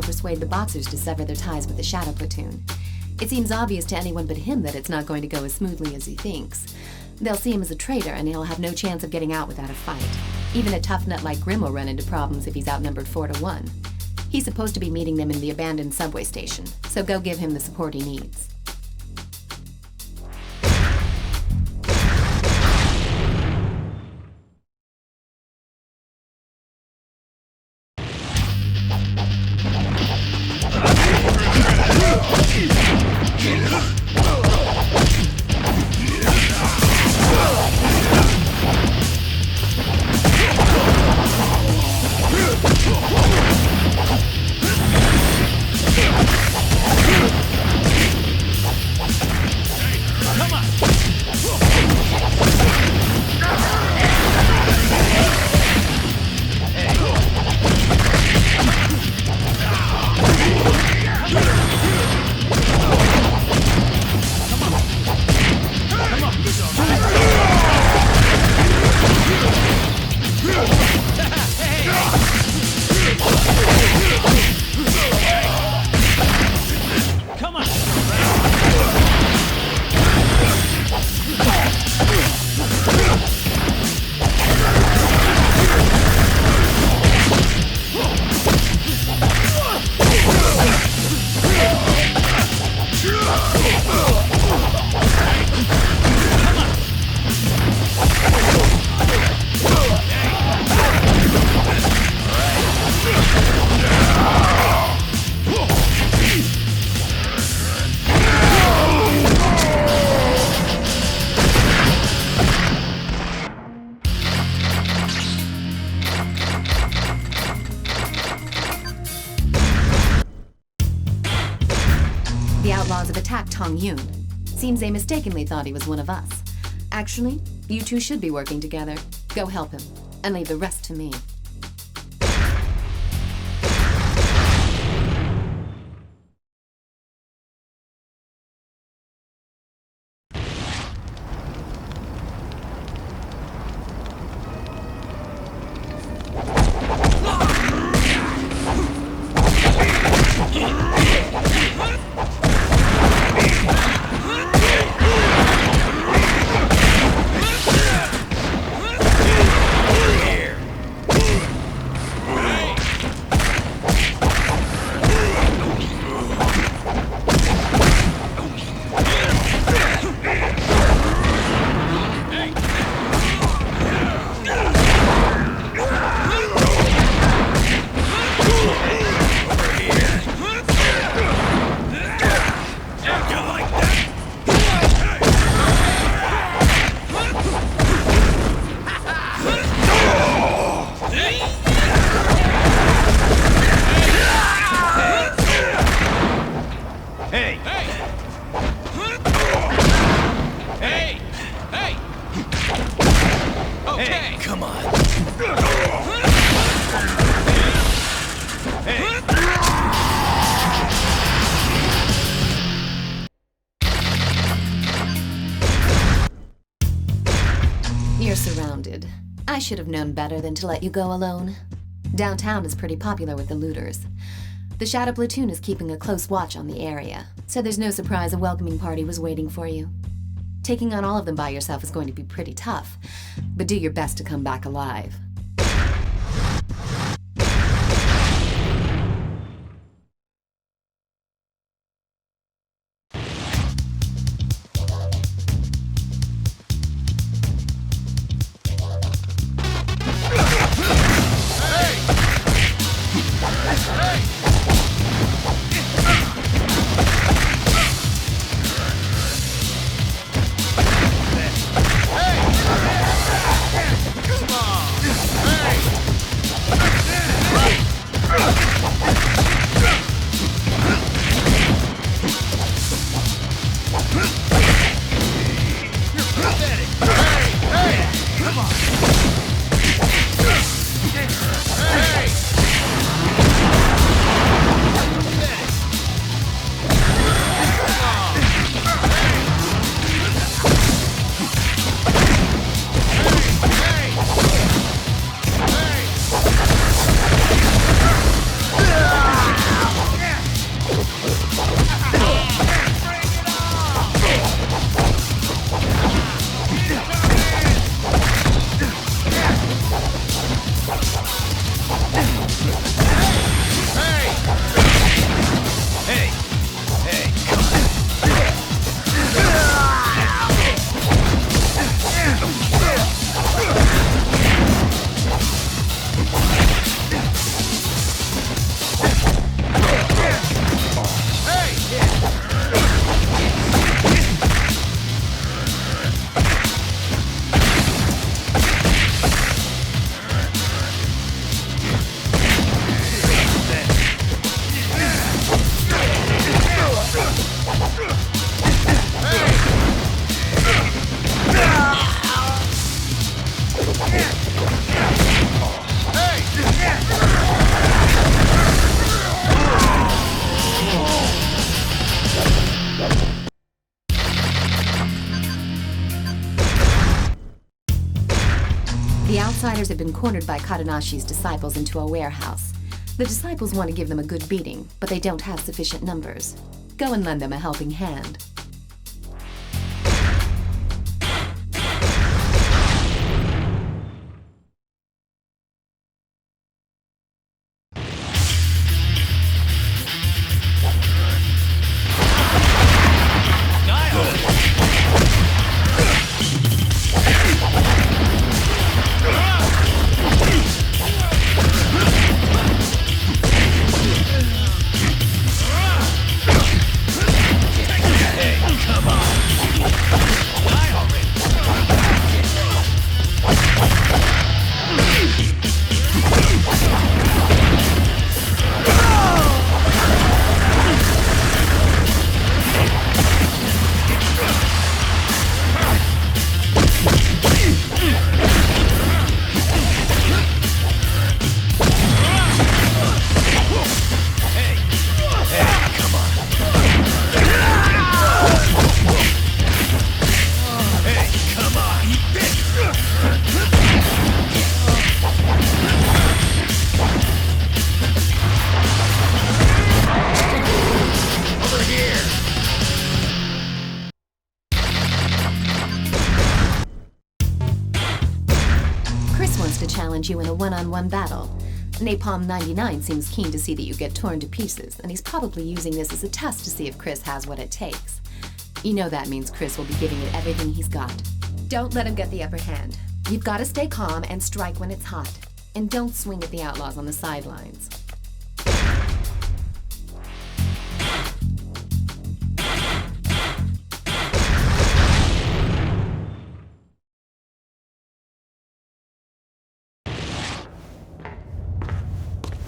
Persuade the boxers to sever their ties with the Shadow Platoon. It seems obvious to anyone but him that it's not going to go as smoothly as he thinks. They'll see him as a traitor, and he'll have no chance of getting out without a fight. Even a tough nut like Grimm will run into problems if he's outnumbered 4-1. He's supposed to be meeting them in the abandoned subway station, so go give him the support he needs. The outlaws have attacked Tong Yun. Seems they mistakenly thought he was one of us. Actually, you two should be working together. Go help him, and leave the rest to me. You're surrounded. I should have known better than to let you go alone. Downtown is pretty popular with the looters. The Shadow Platoon is keeping a close watch on the area, so there's no surprise a welcoming party was waiting for you. Taking on all of them by yourself is going to be pretty tough, but do your best to come back alive. The outsiders have been cornered by Kadanashi's disciples into a warehouse. The disciples want to give them a good beating, but they don't have sufficient numbers. Go and lend them a helping hand. meet you in a one-on-one battle. Napalm 99 seems keen to see that you get torn to pieces, and he's probably using this as a test to see if Chris has what it takes. You know that means Chris will be giving it everything he's got. Don't let him get the upper hand. You've got to stay calm and strike when it's hot. And don't swing at the outlaws on the sidelines.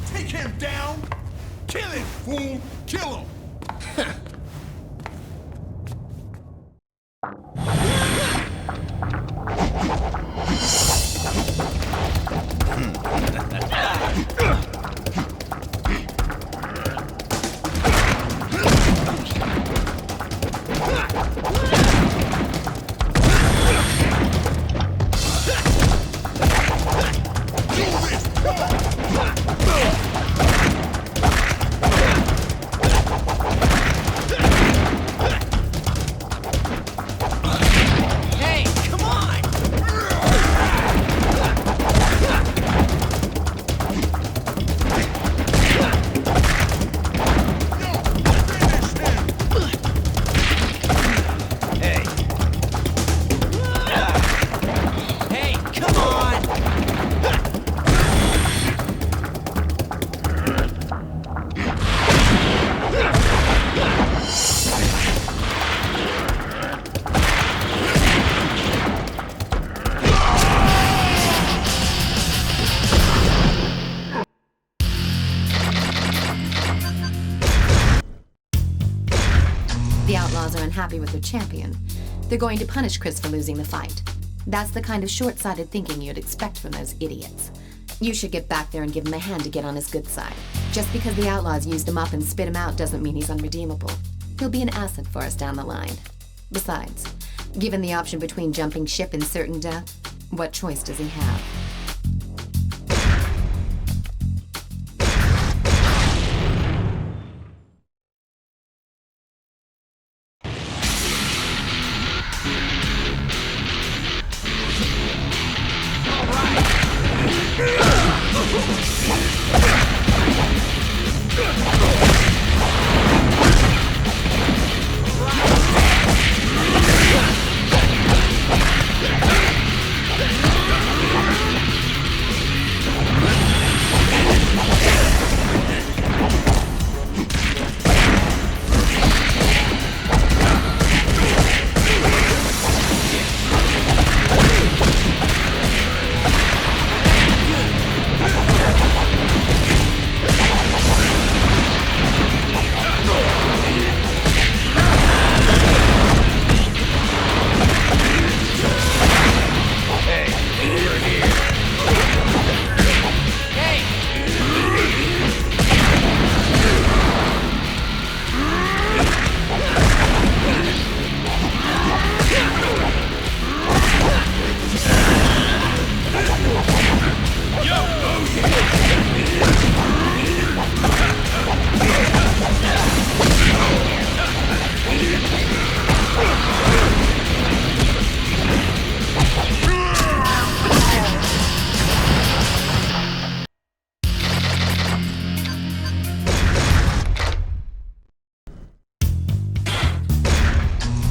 Take him down! Kill him, fool! Kill him! The outlaws are unhappy with their champion. They're going to punish Chris for losing the fight. That's the kind of short-sighted thinking you'd expect from those idiots. You should get back there and give him a hand to get on his good side. Just because the outlaws used him up and spit him out doesn't mean he's unredeemable. He'll be an asset for us down the line. Besides, given the option between jumping ship and certain death, what choice does he have?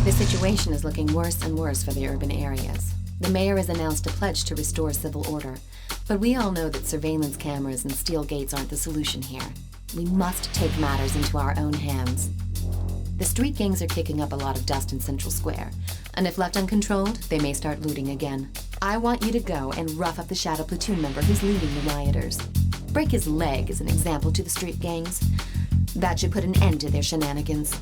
The situation is looking worse and worse for the urban areas. The mayor has announced a pledge to restore civil order, but we all know that surveillance cameras and steel gates aren't the solution here. We must take matters into our own hands. The street gangs are kicking up a lot of dust in Central Square, and if left uncontrolled, they may start looting again. I want you to go and rough up the Shadow Platoon member who's leading the rioters. Break his leg as an example to the street gangs. That should put an end to their shenanigans.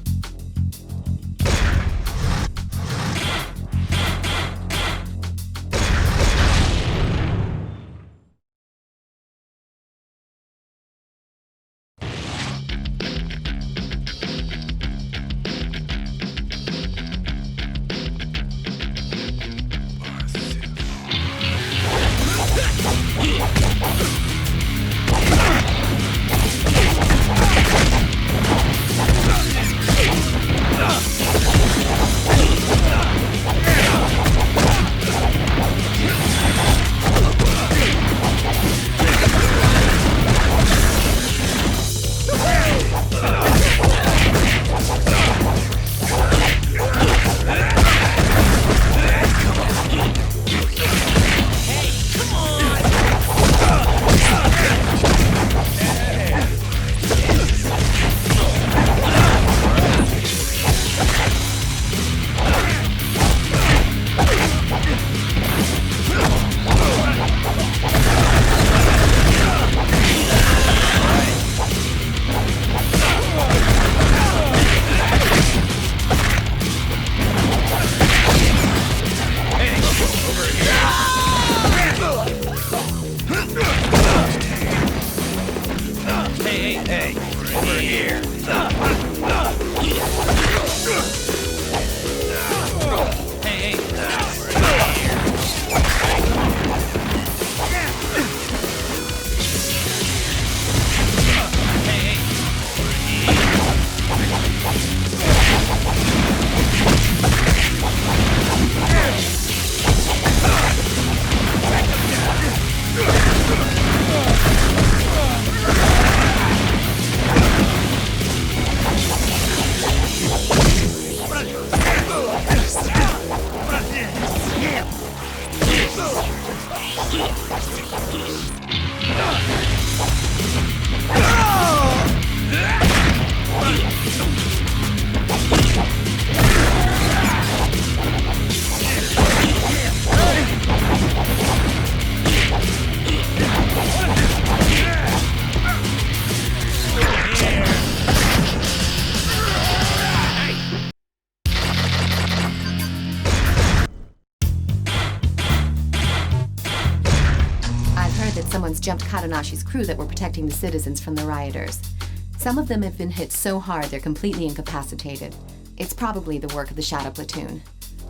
jumped Kadanashi's crew that were protecting the citizens from the rioters. Some of them have been hit so hard they're completely incapacitated. It's probably the work of the Shadow Platoon.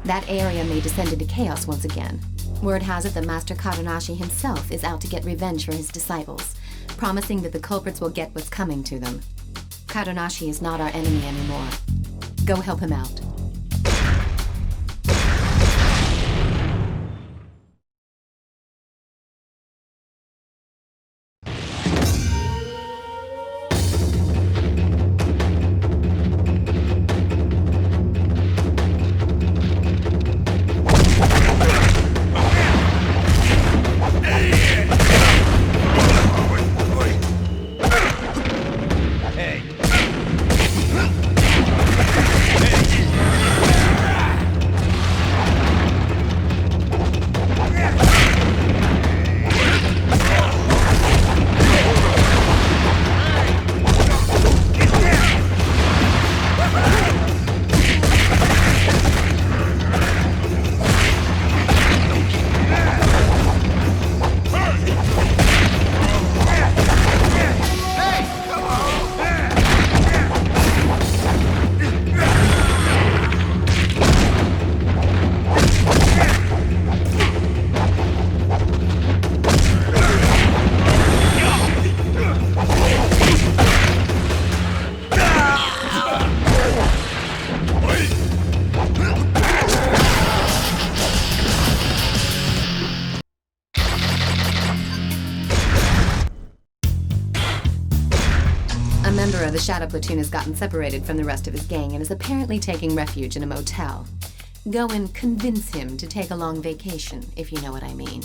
That area may descend into chaos once again. Word has it that Master Kadanashi himself is out to get revenge for his disciples, promising that the culprits will get what's coming to them. Kadanashi is not our enemy anymore. Go help him out. The Shadow Platoon has gotten separated from the rest of his gang and is apparently taking refuge in a motel. Go and convince him to take a long vacation, if you know what I mean.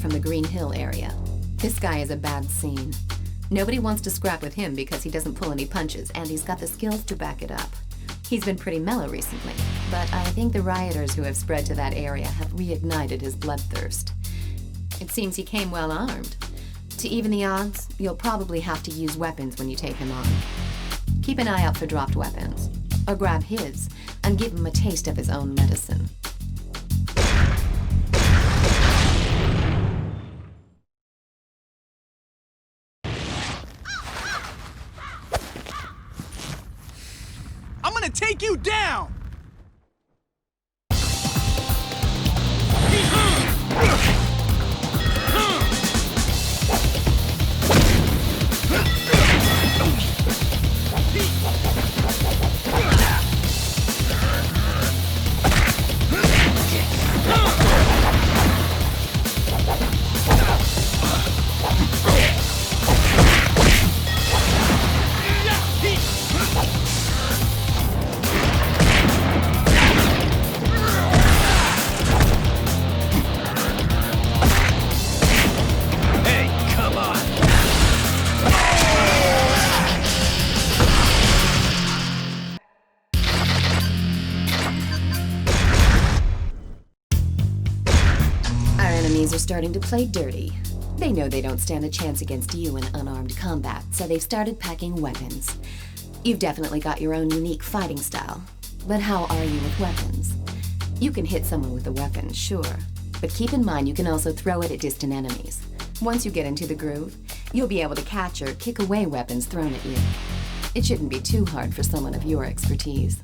From the Green Hill area. This guy is a bad scene. Nobody wants to scrap with him because he doesn't pull any punches, and he's got the skills to back it up. He's been pretty mellow recently, but I think the rioters who have spread to that area have reignited his bloodthirst. It seems he came well armed. To even the odds, you'll probably have to use weapons when you take him on. Keep an eye out for dropped weapons, or grab his, and give him a taste of his own medicine. Take you down! boys are starting to play dirty. They know they don't stand a chance against you in unarmed combat, so they've started packing weapons. You've definitely got your own unique fighting style. But how are you with weapons? You can hit someone with a weapon, sure. But keep in mind you can also throw it at distant enemies. Once you get into the groove, you'll be able to catch or kick away weapons thrown at you. It shouldn't be too hard for someone of your expertise.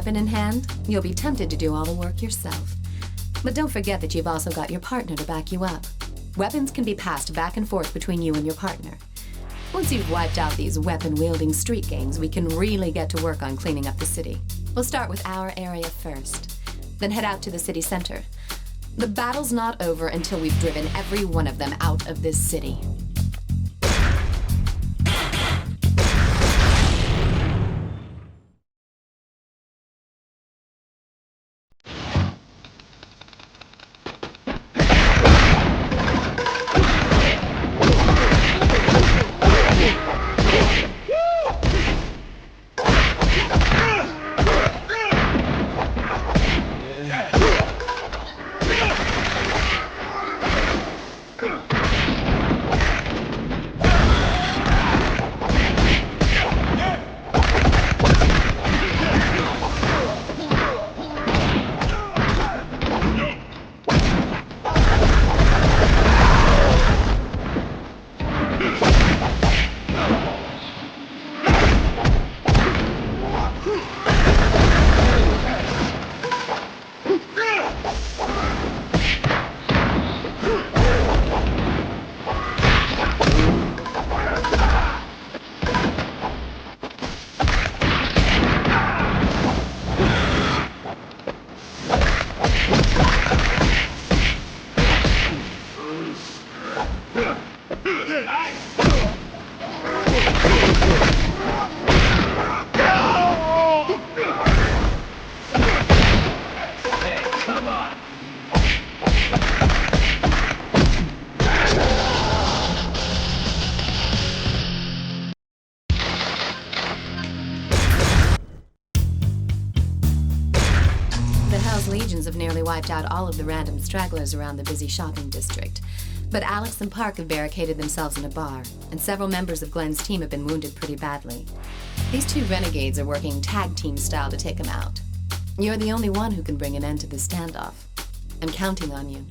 In hand, you'll be tempted to do all the work yourself. But don't forget that you've also got your partner to back you up. Weapons can be passed back and forth between you and your partner. Once you've wiped out these weapon-wielding street gangs, we can really get to work on cleaning up the city. We'll start with our area first, then head out to the city center. The battle's not over until we've driven every one of them out of this city. The Hell's Legions have nearly wiped out all of the random stragglers around the busy shopping district. But Alex and Park have barricaded themselves in a bar, and several members of Glenn's team have been wounded pretty badly. These two renegades are working tag team style to take them out. You're the only one who can bring an end to this standoff. I'm counting on you.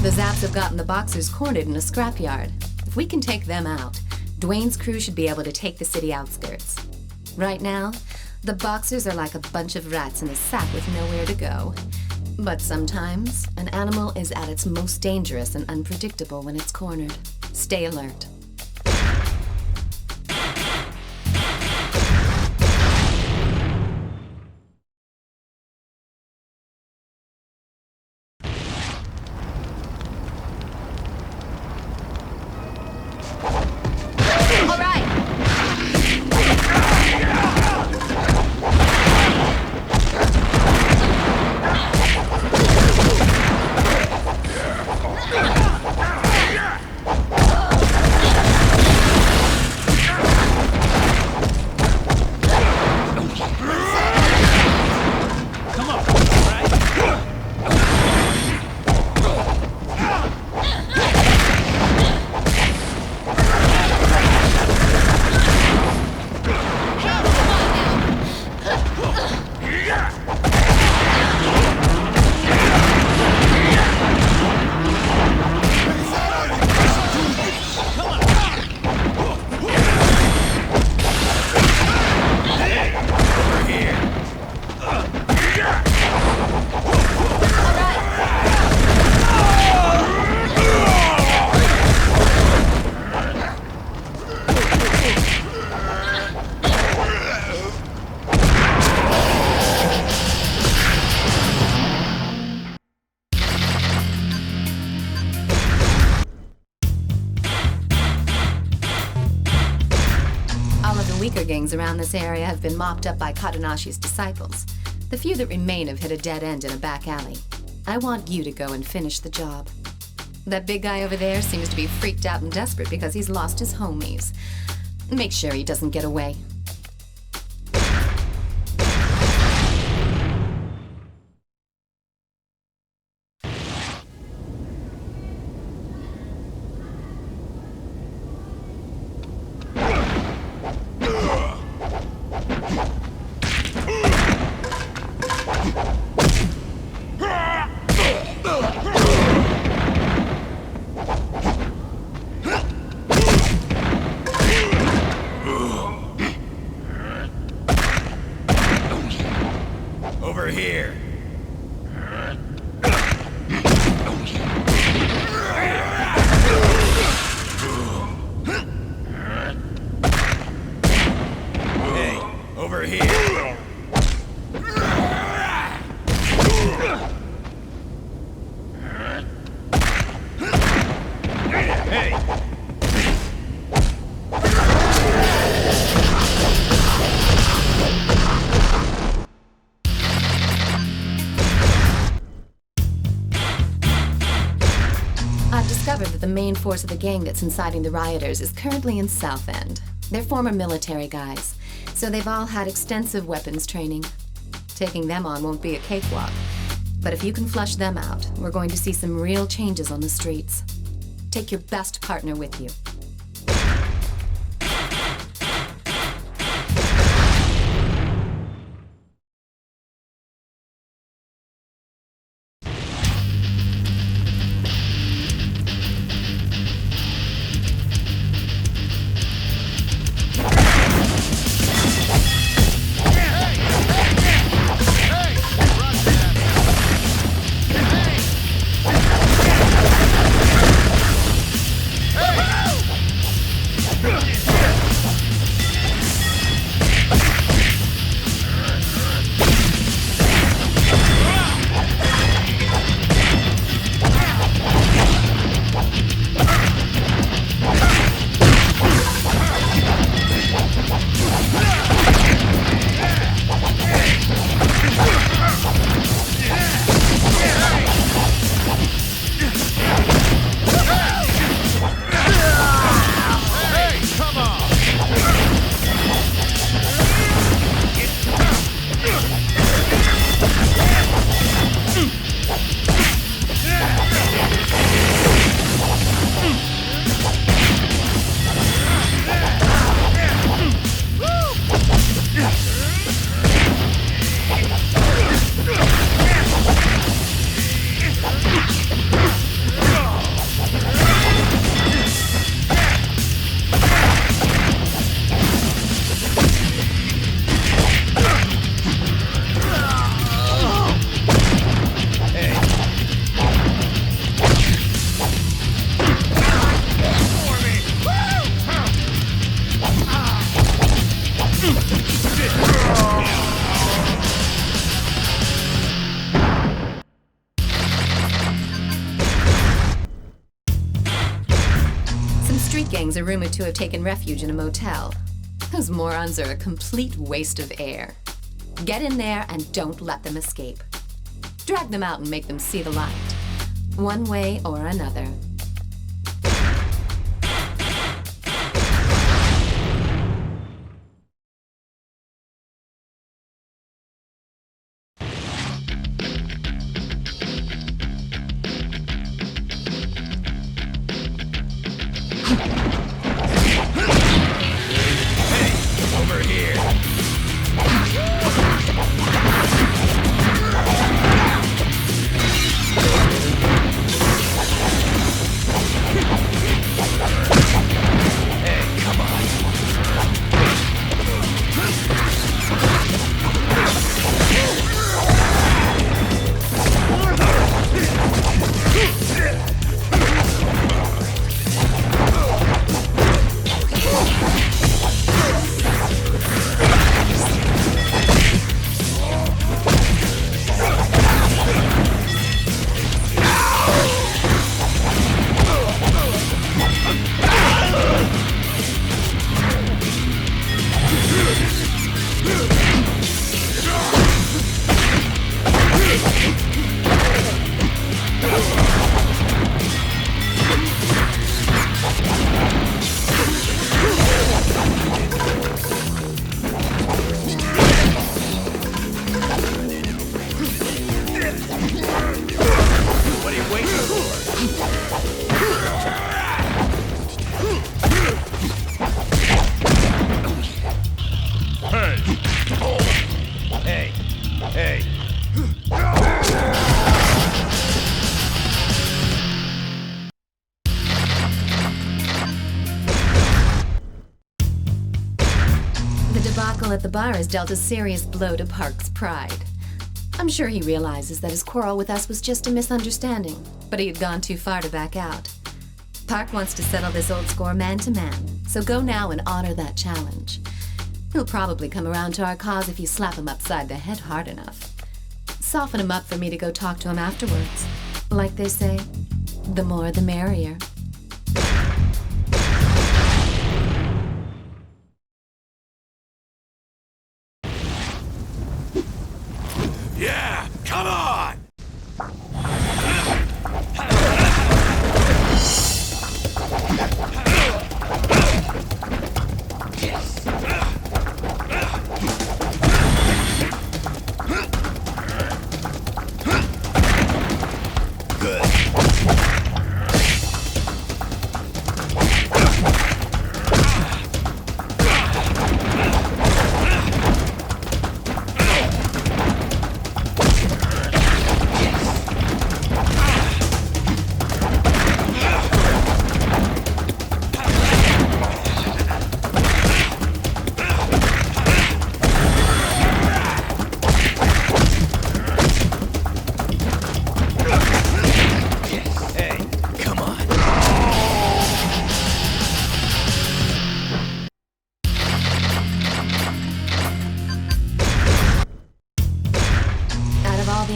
The Zaps have gotten the Boxers cornered in a scrapyard. If we can take them out, Dwayne's crew should be able to take the city outskirts. Right now, the Boxers are like a bunch of rats in a sack with nowhere to go. But sometimes, an animal is at its most dangerous and unpredictable when it's cornered. Stay alert. Weaker gangs around this area have been mopped up by Katanashi's disciples. The few that remain have hit a dead end in a back alley. I want you to go and finish the job. That big guy over there seems to be freaked out and desperate because he's lost his homies. Make sure he doesn't get away. Over here. Hey, over here. discovered that the main force of the gang that's inciting the rioters is currently in South End. They're former military guys, so they've all had extensive weapons training. Taking them on won't be a cakewalk, but if you can flush them out, we're going to see some real changes on the streets. Take your best partner with you. Gangs are rumored to have taken refuge in a motel. Those morons are a complete waste of air. Get in there and don't let them escape. Drag them out and make them see the light. One way or another. At the bar has dealt a serious blow to Park's pride. I'm sure he realizes that his quarrel with us was just a misunderstanding, but he had gone too far to back out. Park wants to settle this old score man to man, so go now and honor that challenge. He'll probably come around to our cause if you slap him upside the head hard enough. Soften him up for me to go talk to him afterwards. Like they say, the more the merrier. Yeah, come on!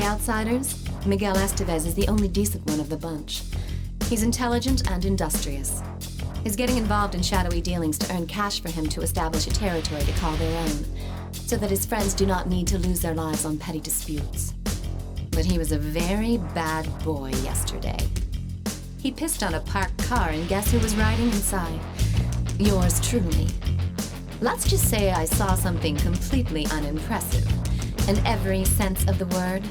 outsiders, Miguel Estevez is the only decent one of the bunch. He's intelligent and industrious. He's getting involved in shadowy dealings to earn cash for him to establish a territory to call their own, so that his friends do not need to lose their lives on petty disputes. But he was a very bad boy yesterday. He pissed on a parked car, and guess who was riding inside? Yours truly. Let's just say I saw something completely unimpressive, in every sense of the word.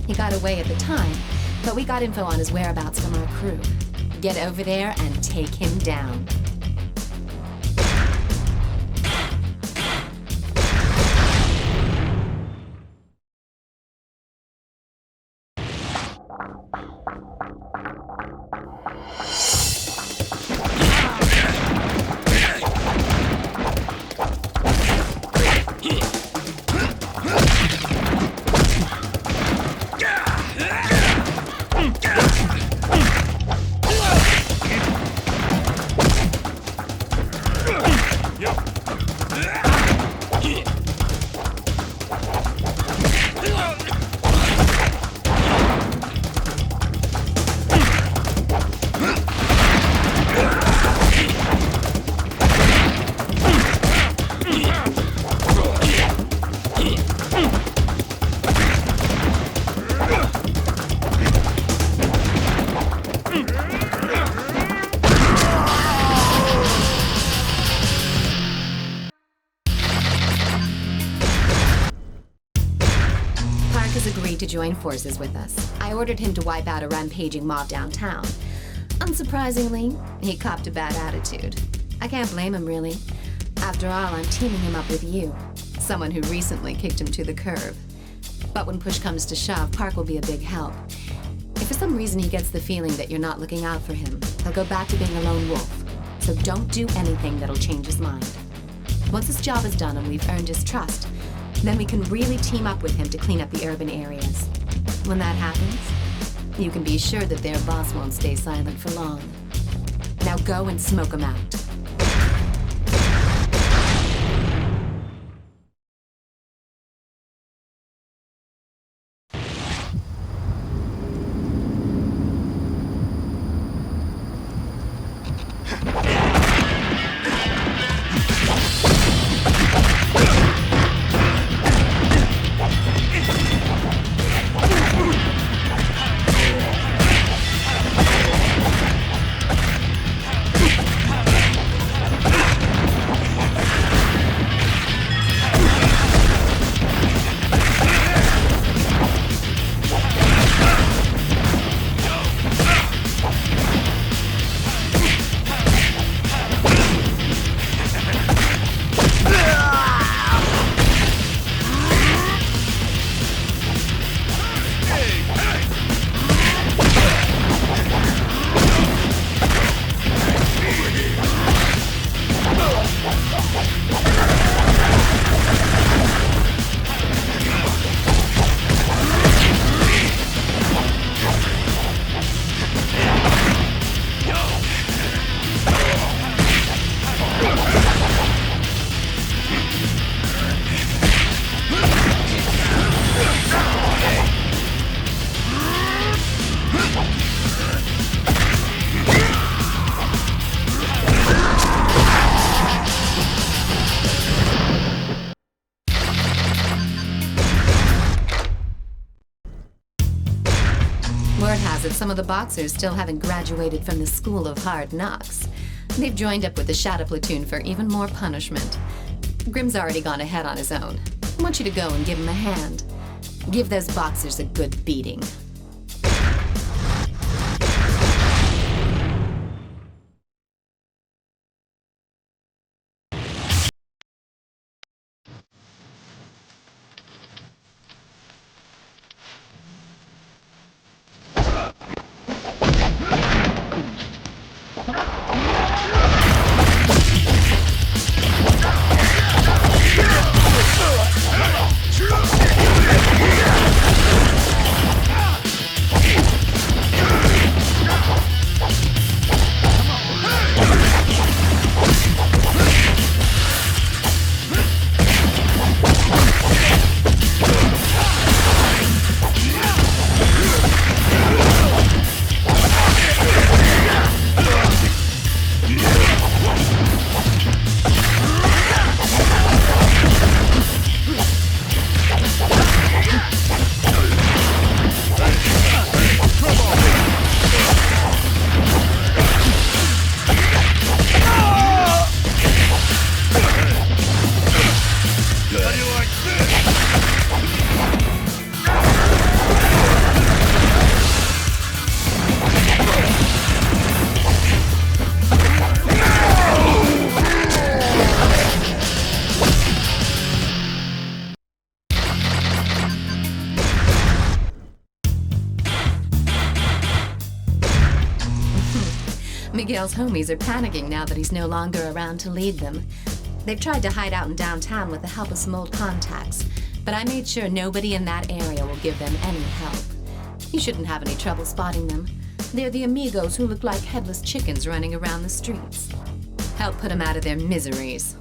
He got away at the time, but we got info on his whereabouts from our crew. Get over there and take him down. To join forces with us. I ordered him to wipe out a rampaging mob downtown. Unsurprisingly, he copped a bad attitude. I can't blame him, really. After all, I'm teaming him up with you, someone who recently kicked him to the curb. But when push comes to shove, Park will be a big help. If for some reason he gets the feeling that you're not looking out for him, he'll go back to being a lone wolf. So don't do anything that'll change his mind. Once his job is done and we've earned his trust, then we can really team up with him to clean up the urban areas. When that happens, you can be sure that their boss won't stay silent for long. Now go and smoke him out. Some of the boxers still haven't graduated from the School of Hard Knocks. They've joined up with the Shadow Platoon for even more punishment. Grimm's already gone ahead on his own. I want you to go and give him a hand. Give those boxers a good beating. Miguel's homies are panicking now that he's no longer around to lead them. They've tried to hide out in downtown with the help of some old contacts, but I made sure nobody in that area will give them any help. You shouldn't have any trouble spotting them. They're the amigos who look like headless chickens running around the streets. Help put them out of their miseries.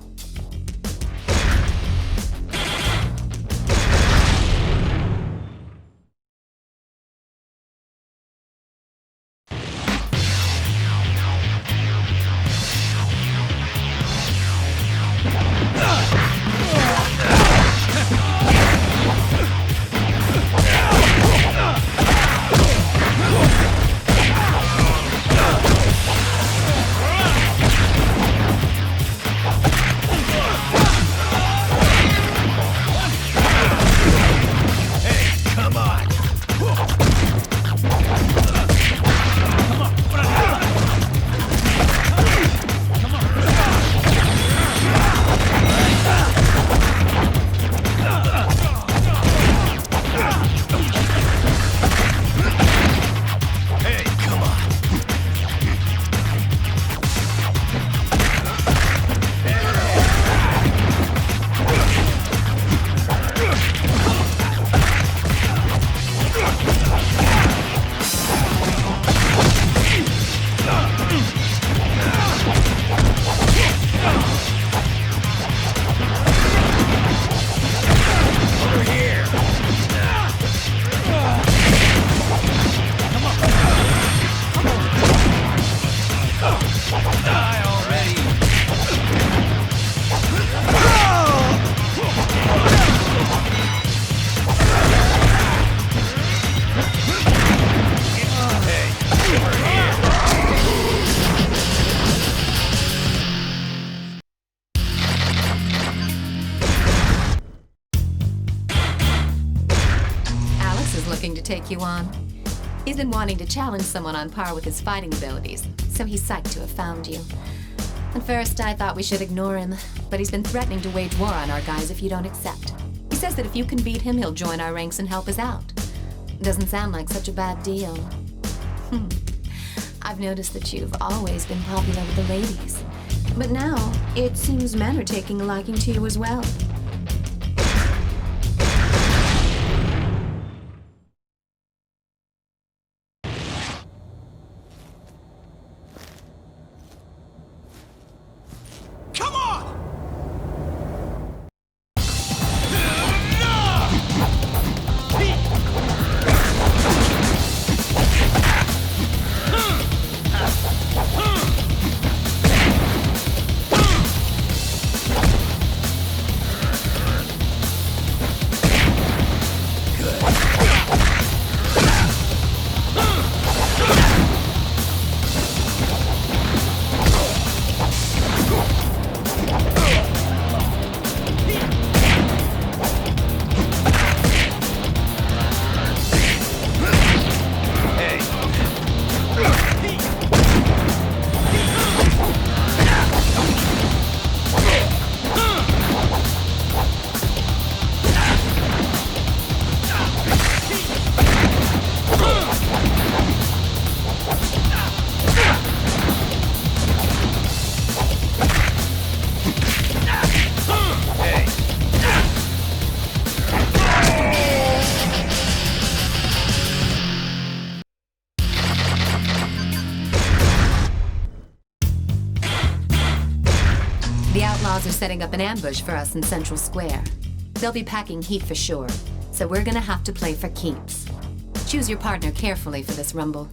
Take you on. He's been wanting to challenge someone on par with his fighting abilities, so he's psyched to have found you. At first, I thought we should ignore him, but he's been threatening to wage war on our guys if you don't accept. He says that if you can beat him, he'll join our ranks and help us out. Doesn't sound like such a bad deal. I've noticed that you've always been popular with the ladies, but now it seems men are taking a liking to you as well. Are setting up an ambush for us in Central Square. They'll be packing heat for sure, so we're gonna have to play for keeps. Choose your partner carefully for this rumble.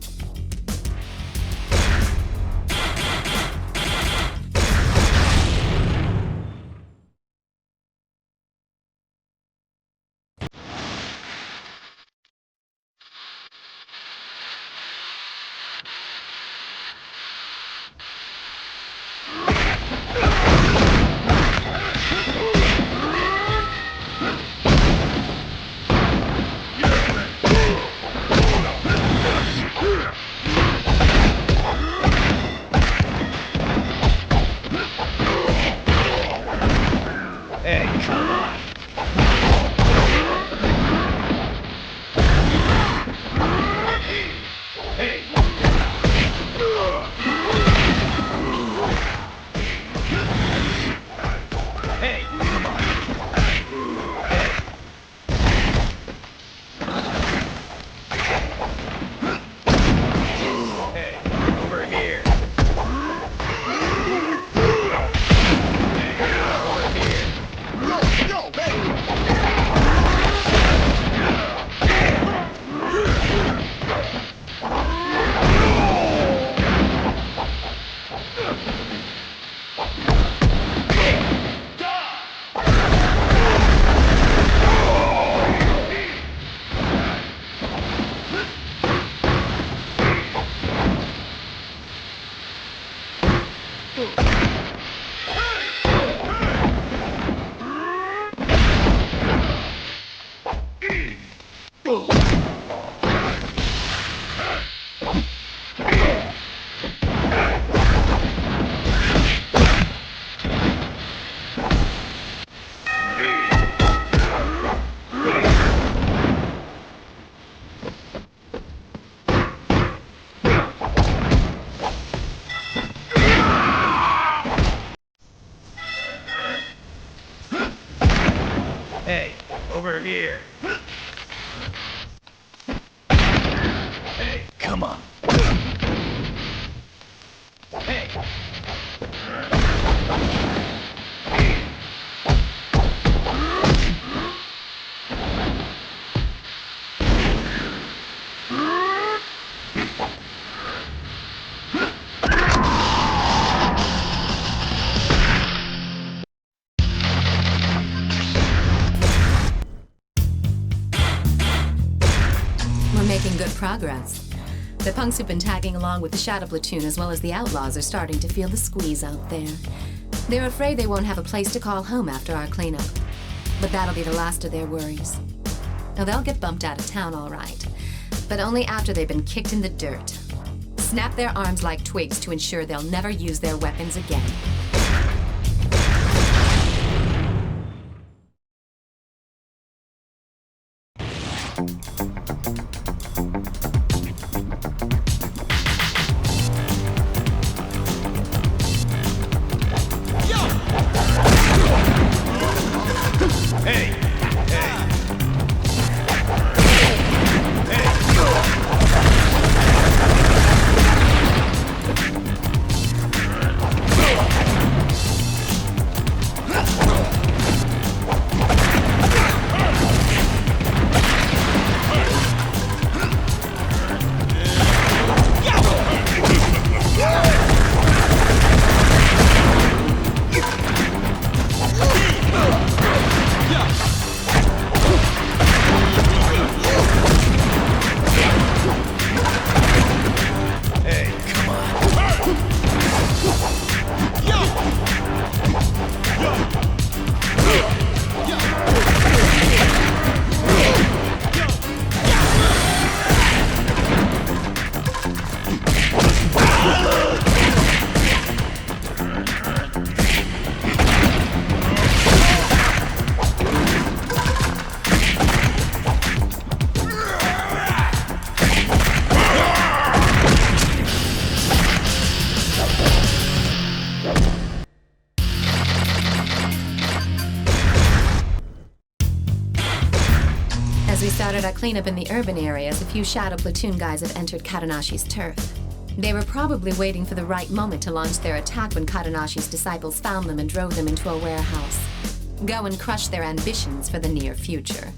Hey, over here. Hey, Come on. hey. We're making good progress. The punks who've been tagging along with the Shadow Platoon as well as the Outlaws are starting to feel the squeeze out there. They're afraid they won't have a place to call home after our cleanup. But that'll be the last of their worries. Now, they'll get bumped out of town, all right. But only after they've been kicked in the dirt. Snap their arms like twigs to ensure they'll never use their weapons again. As we started our cleanup in the urban areas, a few Shadow Platoon guys have entered Katanashi's turf. They were probably waiting for the right moment to launch their attack when Katanashi's disciples found them and drove them into a warehouse. Go and crush their ambitions for the near future.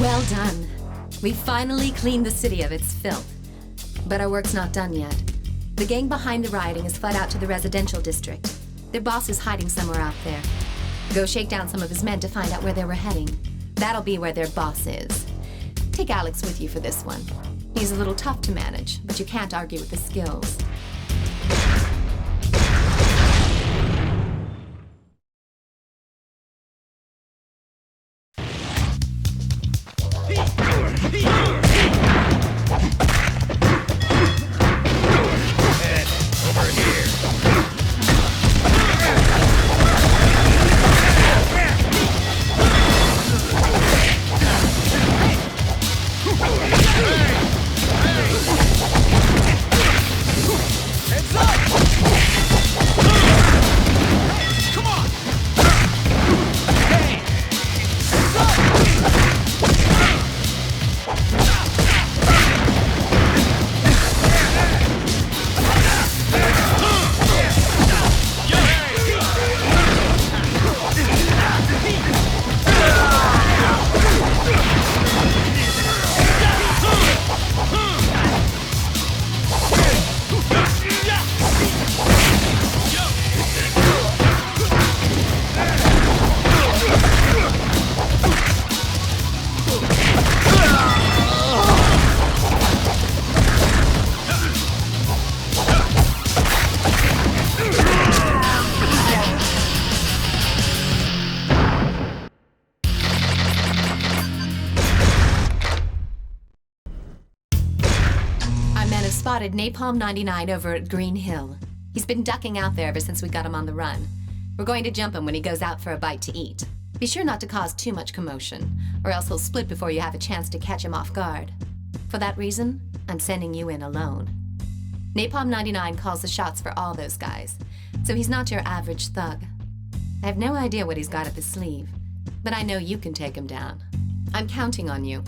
Well done. We finally cleaned the city of its filth. But our work's not done yet. The gang behind the rioting is fled out to the residential district. Their boss is hiding somewhere out there. Go shake down some of his men to find out where they were heading. That'll be where their boss is. Take Alex with you for this one. He's a little tough to manage, but you can't argue with his skills. Spotted Napalm 99 over at Green Hill. He's been ducking out there ever since we got him on the run. We're going to jump him when he goes out for a bite to eat. Be sure not to cause too much commotion, or else he'll split before you have a chance to catch him off guard. For that reason, I'm sending you in alone. Napalm 99 calls the shots for all those guys, so he's not your average thug. I have no idea what he's got up his sleeve, but I know you can take him down. I'm counting on you.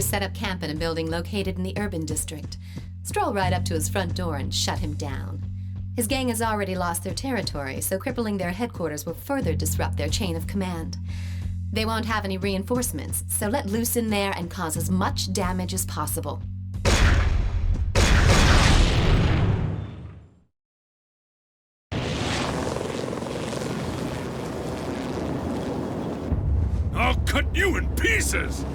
Set up camp in a building located in the urban district. Stroll right up to his front door and shut him down. His gang has already lost their territory, so crippling their headquarters will further disrupt their chain of command. They won't have any reinforcements, so let loose in there and cause as much damage as possible. I'll cut you in pieces!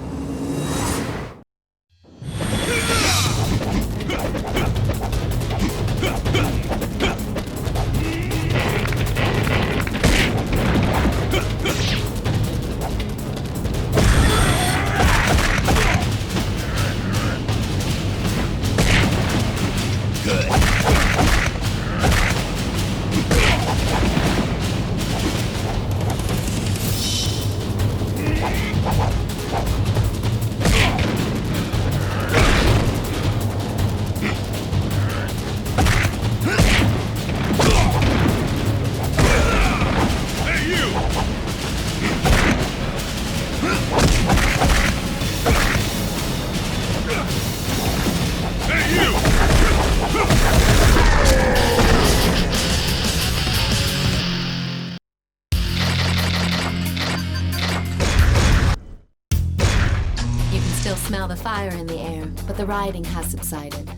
still smell the fire in the air, but the rioting has subsided.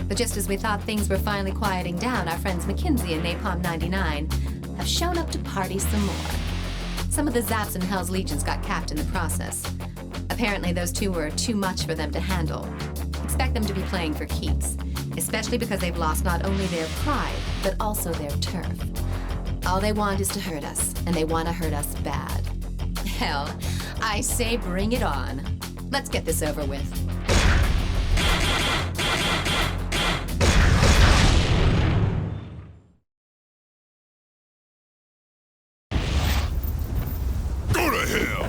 But just as we thought things were finally quieting down, our friends McKinsey and Napalm 99 have shown up to party some more. Some of the Zaps and Hell's Legions got capped in the process. Apparently those two were too much for them to handle. Expect them to be playing for keeps, especially because they've lost not only their pride, but also their turf. All they want is to hurt us, and they want to hurt us bad. Hell, I say bring it on. Let's get this over with. Go to hell!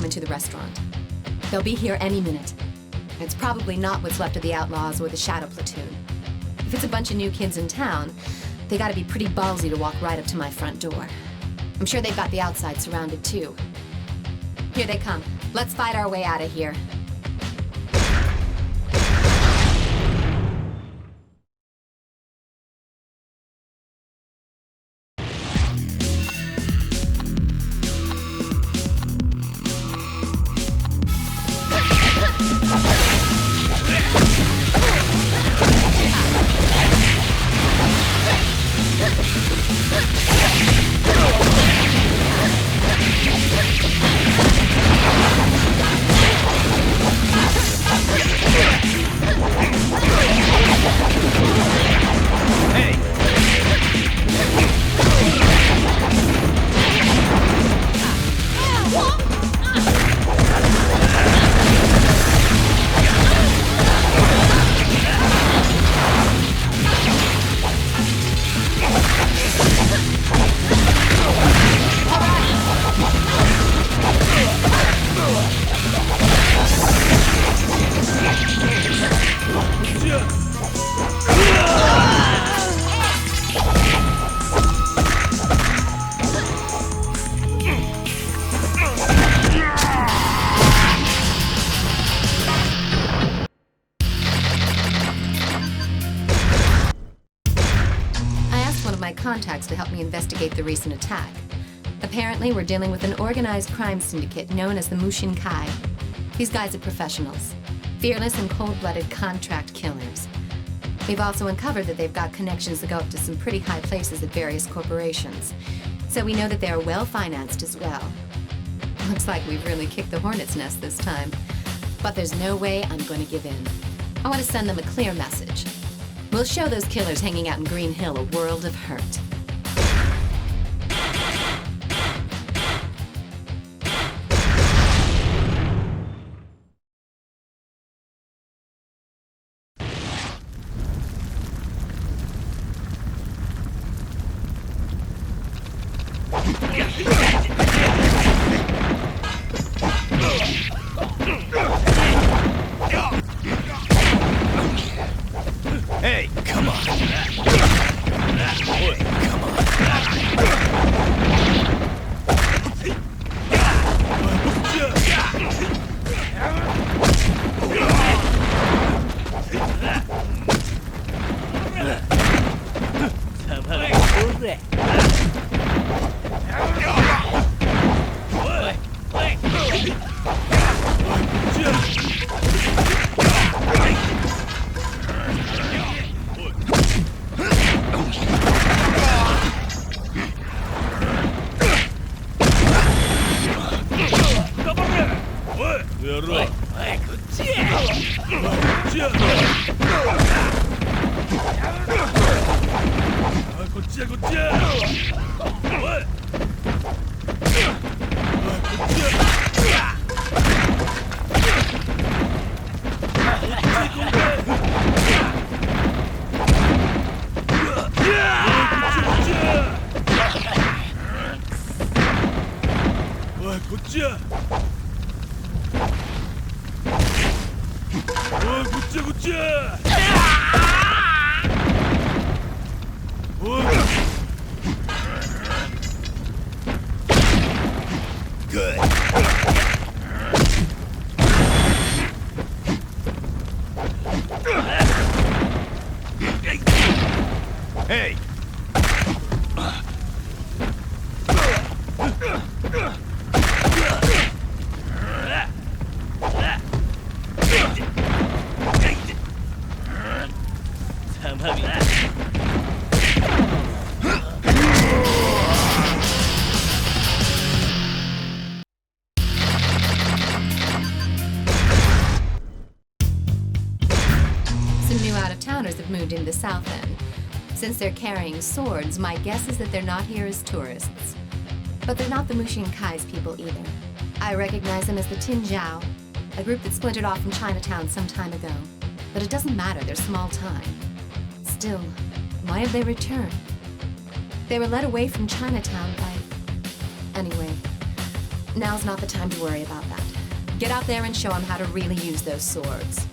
To the restaurant. They'll be here any minute. It's probably not what's left of the Outlaws or the Shadow Platoon. If it's a bunch of new kids in town, they gotta be pretty ballsy to walk right up to my front door. I'm sure they've got the outside surrounded too. Here they come. Let's fight our way out of here. help me investigate the recent attack. Apparently, we're dealing with an organized crime syndicate known as the Mushin Kai. These guys are professionals, fearless and cold-blooded contract killers. We've also uncovered that they've got connections that go up to some pretty high places at various corporations. So we know that they are well-financed as well. Looks like we've really kicked the hornet's nest this time. But there's no way I'm going to give in. I want to send them a clear message. We'll show those killers hanging out in Green Hill a world of hurt. Hey, come on. Come on. Good. Hey! Some new out-of-towners have moved into the South End. Since they're carrying swords, my guess is that they're not here as tourists. But they're not the Mushin Kai's people either. I recognize them as the Tin Jiao, a group that splintered off from Chinatown some time ago. But it doesn't matter, they're small time. Still, why have they returned? They were led away from Chinatown by... Anyway, now's not the time to worry about that. Get out there and show them how to really use those swords.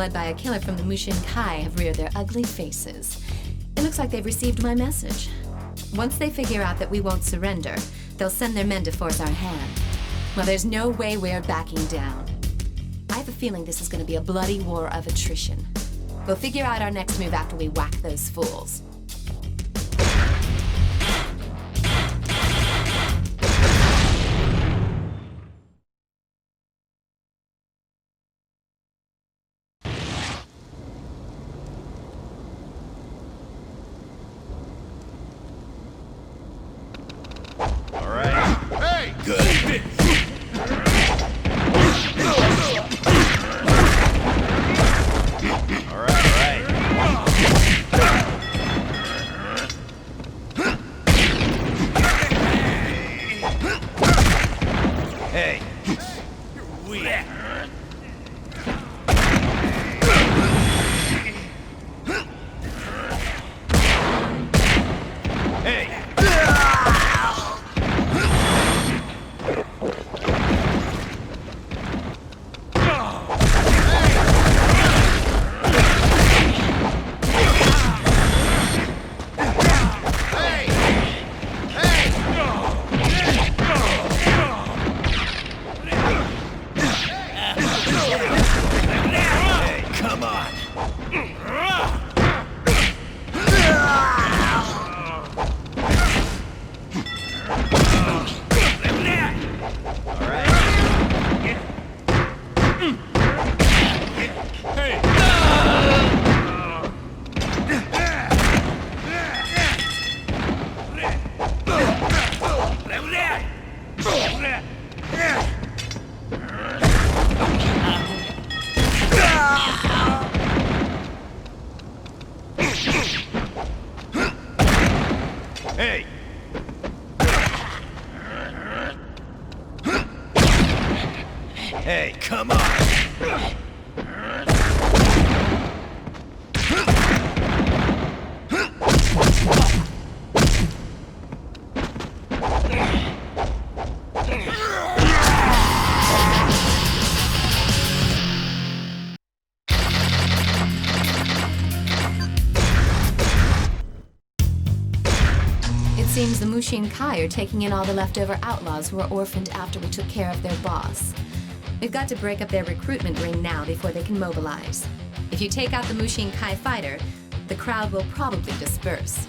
led by a killer from the Mushin Kai, have reared their ugly faces. It looks like they've received my message. Once they figure out that we won't surrender, they'll send their men to force our hand. Well, there's no way we're backing down. I have a feeling this is going to be a bloody war of attrition. We'll figure out our next move after we whack those fools. Hey, come on! It seems the Mushin Kai are taking in all the leftover outlaws who were orphaned after we took care of their boss. We've got to break up their recruitment ring now before they can mobilize. If you take out the Mushin Kai fighter, the crowd will probably disperse.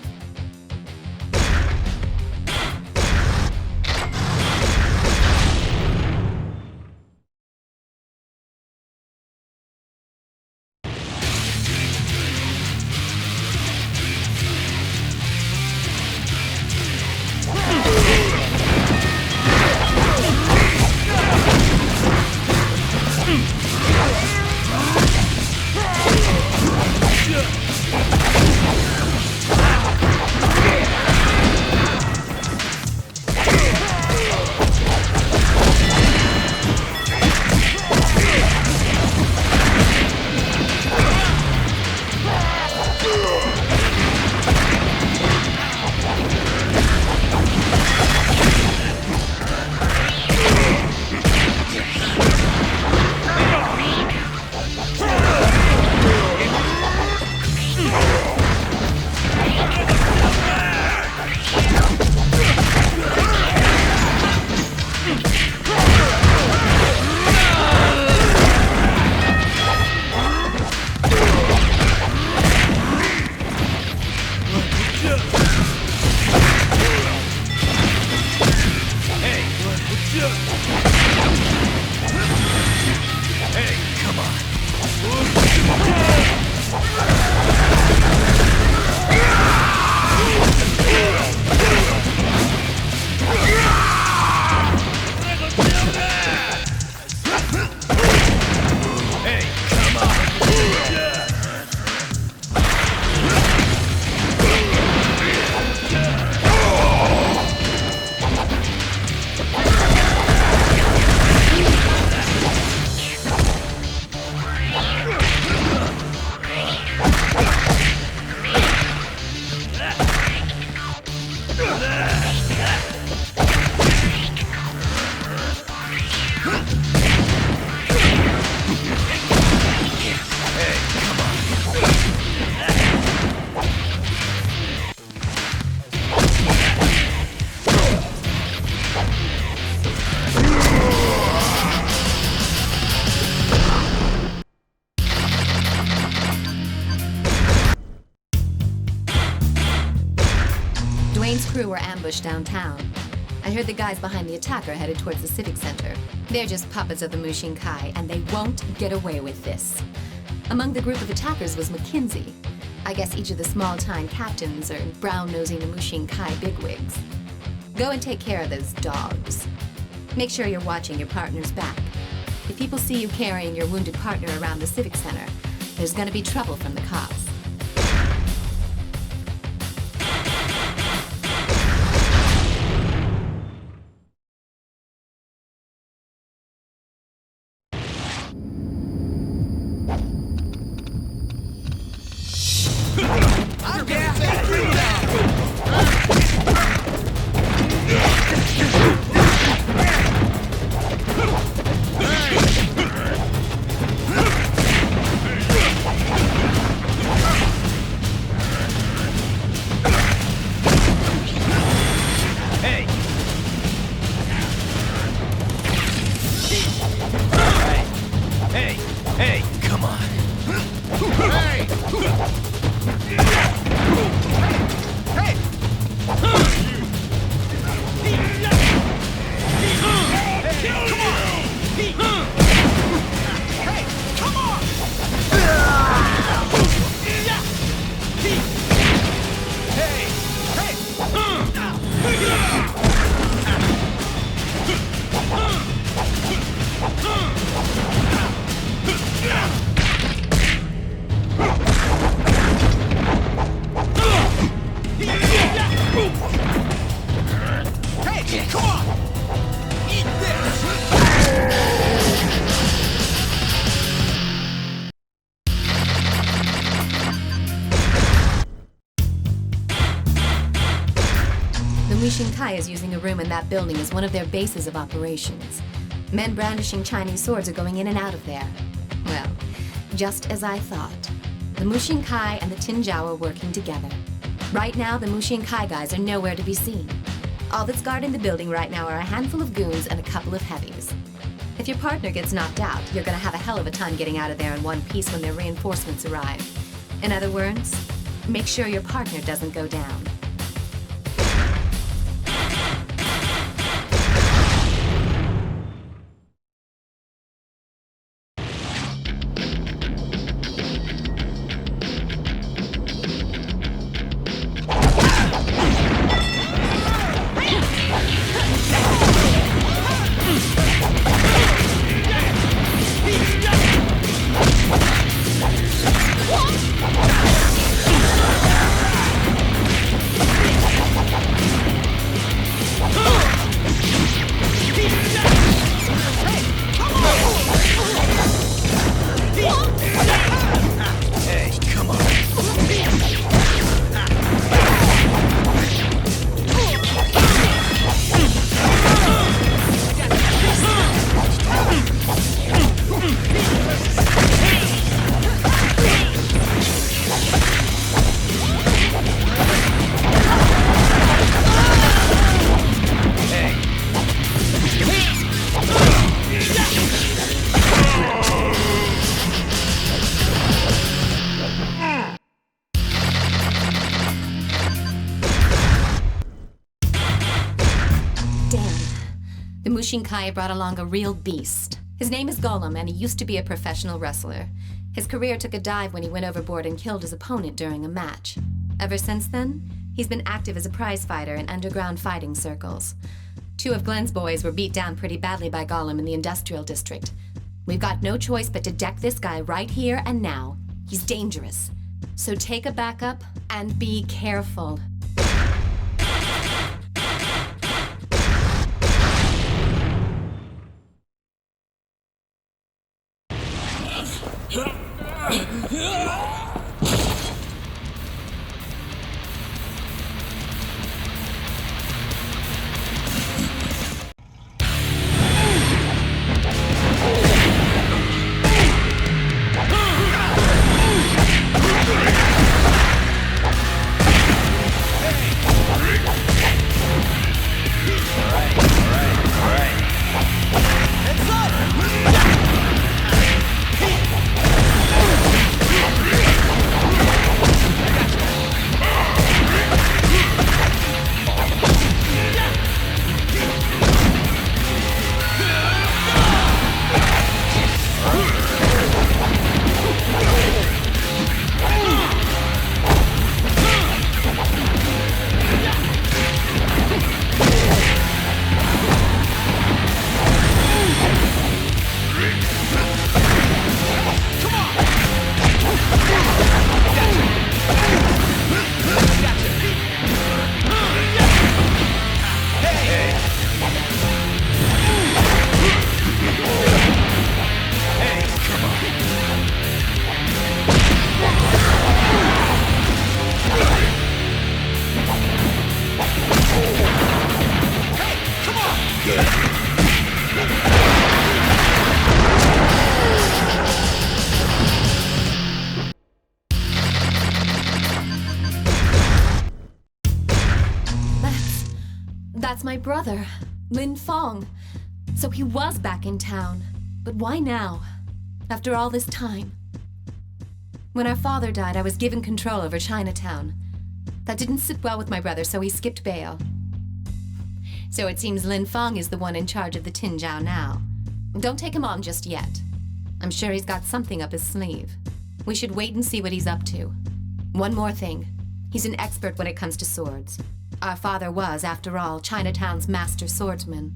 Wayne's crew were ambushed downtown. I heard the guys behind the attack are headed towards the Civic Center. They're just puppets of the Mushin Kai, and they won't get away with this. Among the group of attackers was McKinsey. I guess each of the small-time captains are brown-nosing the Mushin Kai bigwigs. Go and take care of those dogs. Make sure you're watching your partner's back. If people see you carrying your wounded partner around the Civic Center, there's gonna be trouble from the cops. Mushin Kai is using a room in that building as one of their bases of operations. Men brandishing Chinese swords are going in and out of there. Well, just as I thought. The Mushin Kai and the Tinjiao are working together. Right now, the Mushin Kai guys are nowhere to be seen. All that's guarding the building right now are a handful of goons and a couple of heavies. If your partner gets knocked out, you're gonna have a hell of a time getting out of there in one piece when their reinforcements arrive. In other words, make sure your partner doesn't go down. Mushin Kai brought along a real beast. His name is Golem, and he used to be a professional wrestler. His career took a dive when he went overboard and killed his opponent during a match. Ever since then, he's been active as a prize fighter in underground fighting circles. 2 of Glenn's boys were beat down pretty badly by Golem in the industrial district. We've got no choice but to deck this guy right here and now. He's dangerous. So take a backup and be careful. That's my brother, Lin Fong. So he was back in town. But why now? After all this time? When our father died, I was given control over Chinatown. That didn't sit well with my brother, so he skipped bail. So it seems Lin Fong is the one in charge of the Tinjiao now. Don't take him on just yet. I'm sure he's got something up his sleeve. We should wait and see what he's up to. One more thing. He's an expert when it comes to swords. Our father was, after all, Chinatown's master swordsman.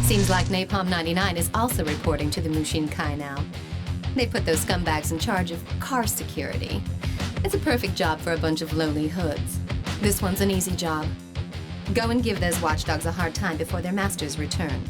Seems like Napalm 99 is also reporting to the Mushin Kai now. They put those scumbags in charge of car security. It's a perfect job for a bunch of lowly hoods. This one's an easy job. Go and give those watchdogs a hard time before their masters return.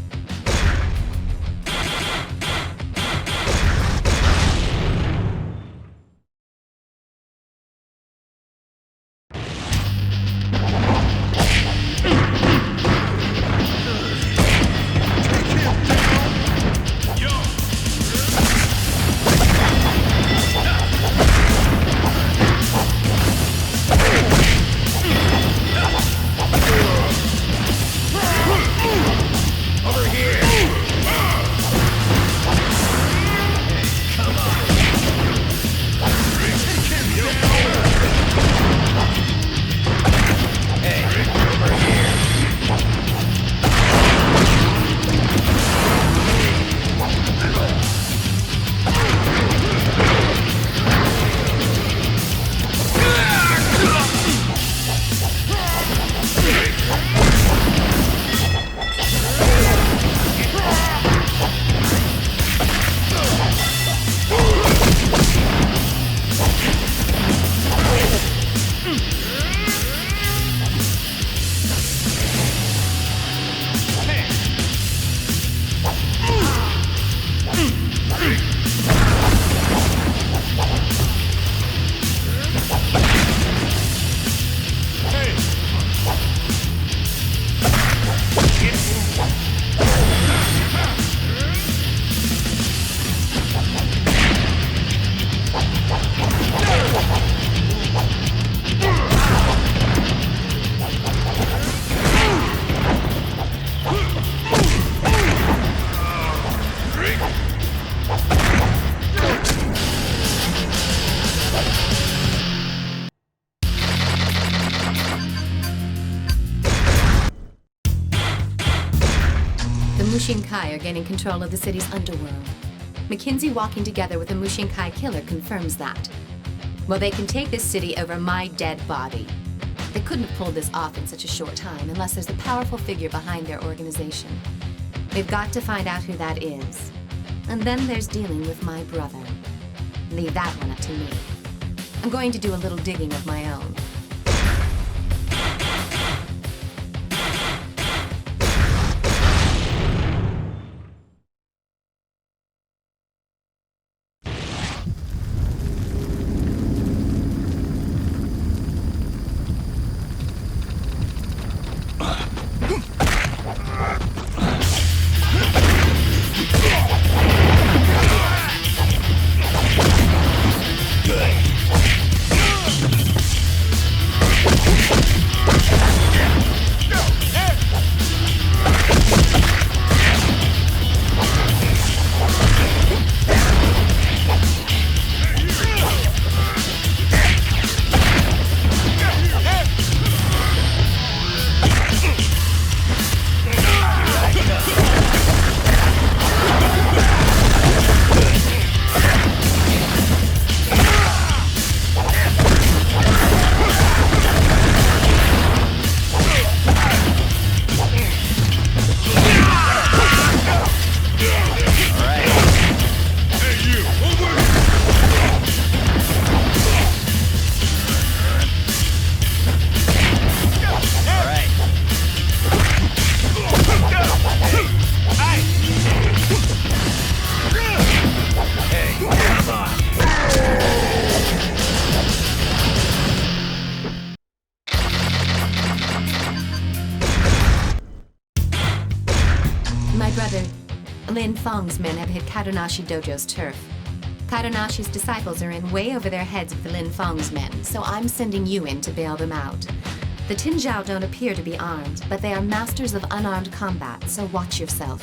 Mushin Kai are gaining control of the city's underworld. McKinsey walking together with a Mushin Kai killer confirms that. Well, they can take this city over my dead body. They couldn't have pulled this off in such a short time unless there's a powerful figure behind their organization. They've got to find out who that is. And then there's dealing with my brother. Leave that one up to me. I'm going to do a little digging of my own. Lin Feng's men have hit Kadonashi Dojo's turf. Kadonashi's disciples are in way over their heads with the Lin Feng's men, so I'm sending you in to bail them out. The Tinjiao don't appear to be armed, but they are masters of unarmed combat, so watch yourself.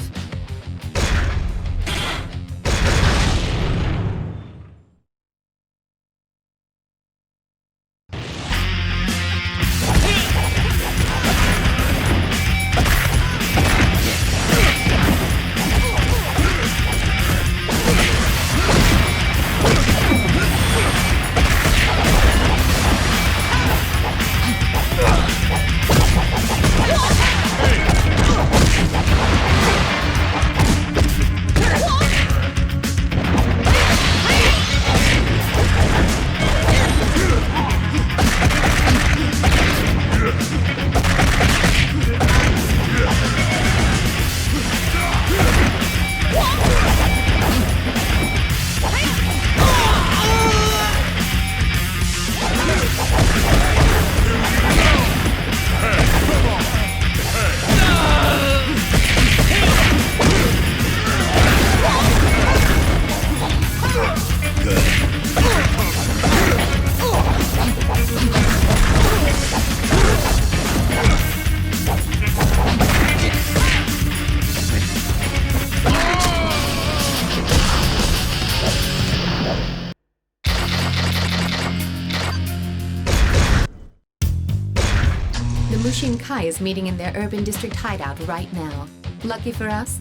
Shinkai is meeting in their urban district hideout right now. Lucky for us,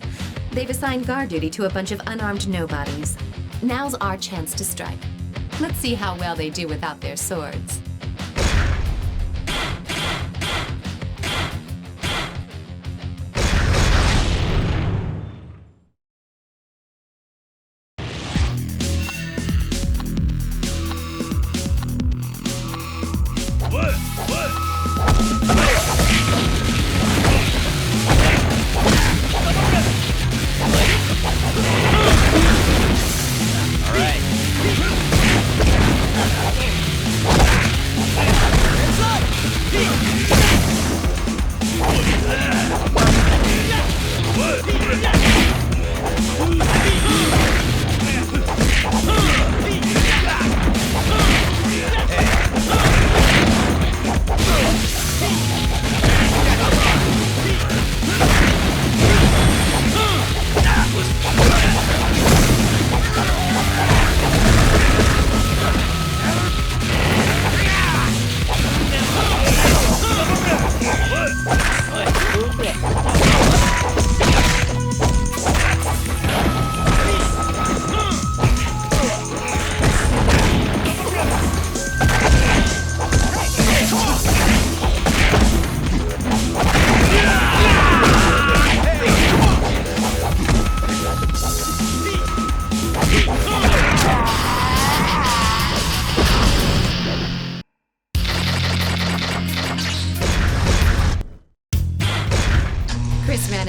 they've assigned guard duty to a bunch of unarmed nobodies. Now's our chance to strike. Let's see how well they do without their swords.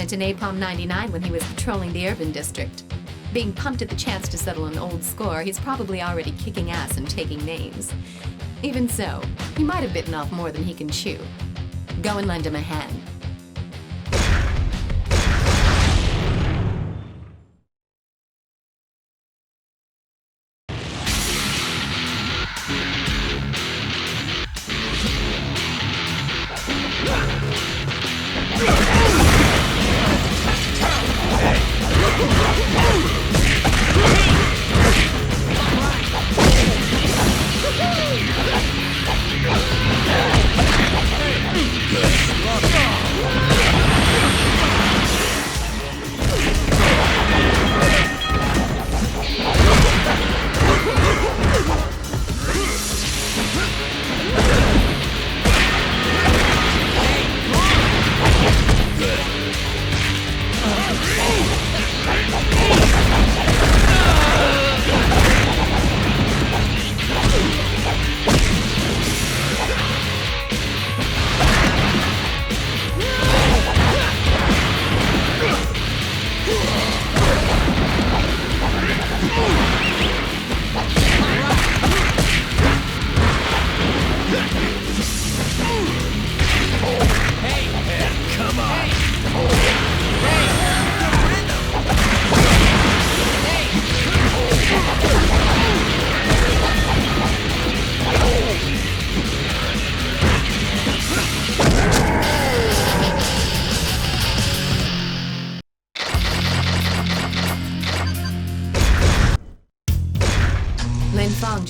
To Napalm 99 when he was patrolling the urban district. Being pumped at the chance to settle an old score, he's probably already kicking ass and taking names. Even so, he might have bitten off more than he can chew. Go and lend him a hand. Good.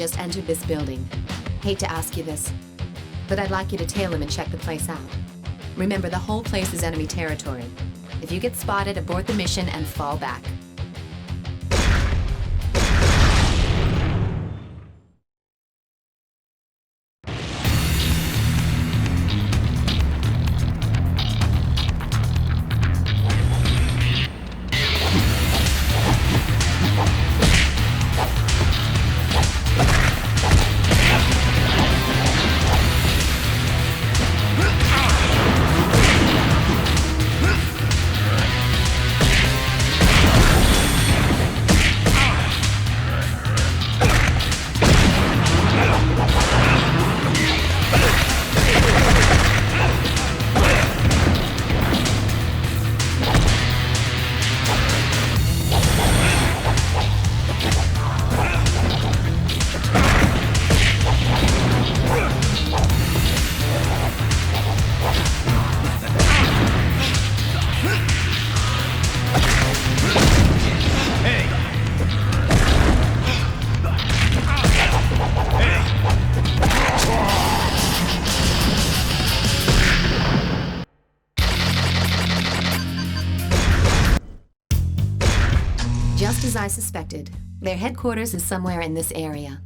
just entered this building. Hate to ask you this, but I'd like you to tail him and check the place out. Remember, the whole place is enemy territory. If you get spotted, abort the mission and fall back. Just as I suspected, their headquarters is somewhere in this area.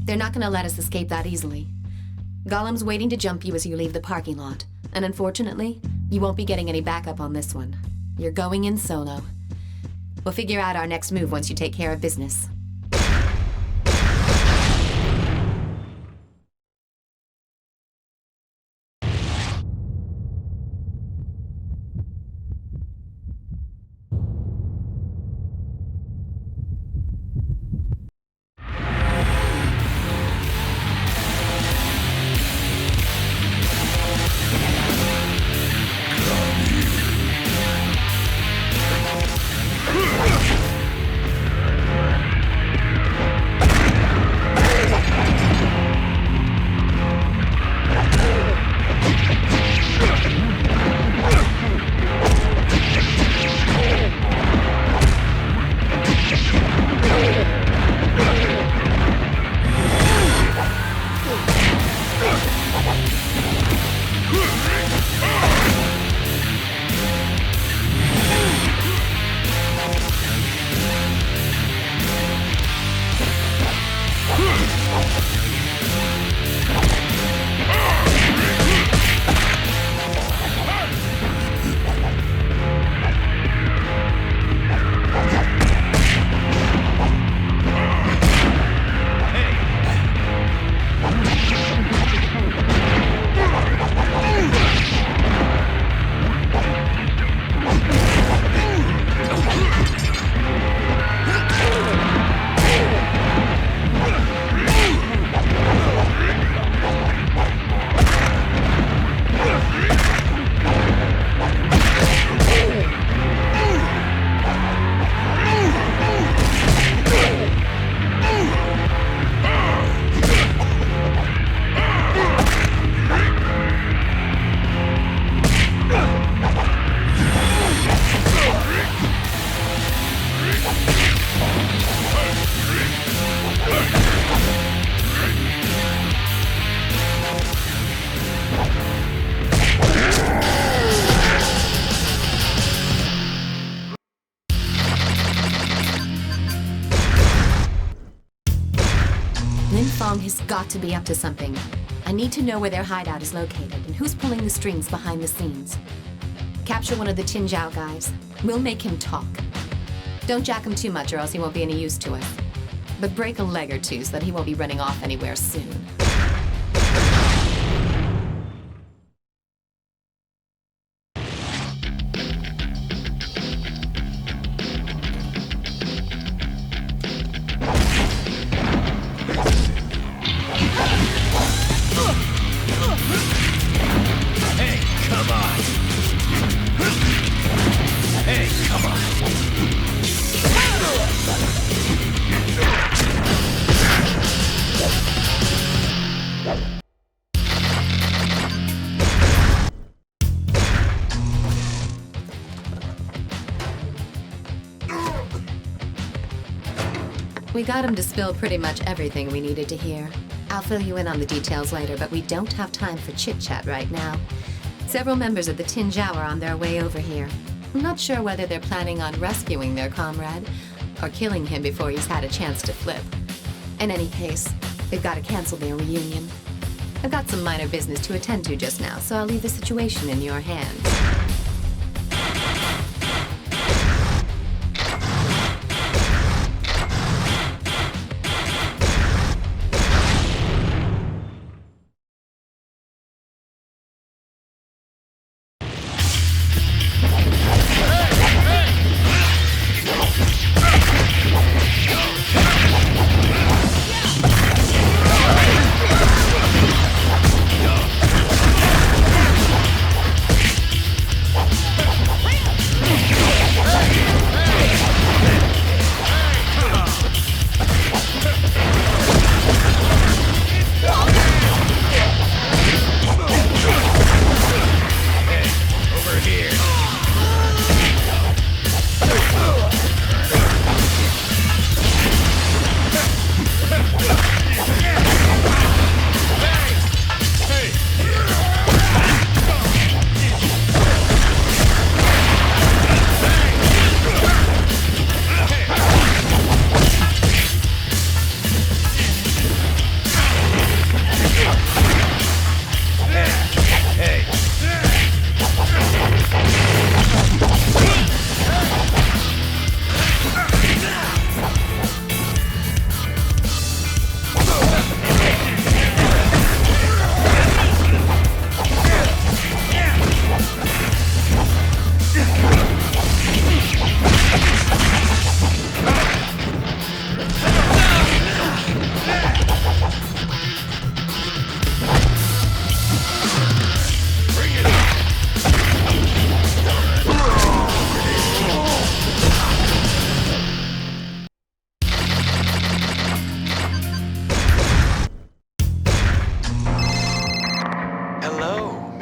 They're not gonna let us escape that easily. Golem's waiting to jump you as you leave the parking lot, and unfortunately, you won't be getting any backup on this one. You're going in solo. We'll figure out our next move once you take care of business. Has got to be up to something. I need to know where their hideout is located and who's pulling the strings behind the scenes. Capture one of the Tinjiao guys. We'll make him talk. Don't jack him too much or else he won't be any use to us. But break a leg or two so that he won't be running off anywhere soon. We got him to spill pretty much everything we needed to hear. I'll fill you in on the details later, but we don't have time for chit-chat right now. Several members of the Tin Jiao are on their way over here. I'm not sure whether they're planning on rescuing their comrade or killing him before he's had a chance to flip. In any case, they've got to cancel their reunion. I've got some minor business to attend to just now, so I'll leave the situation in your hands.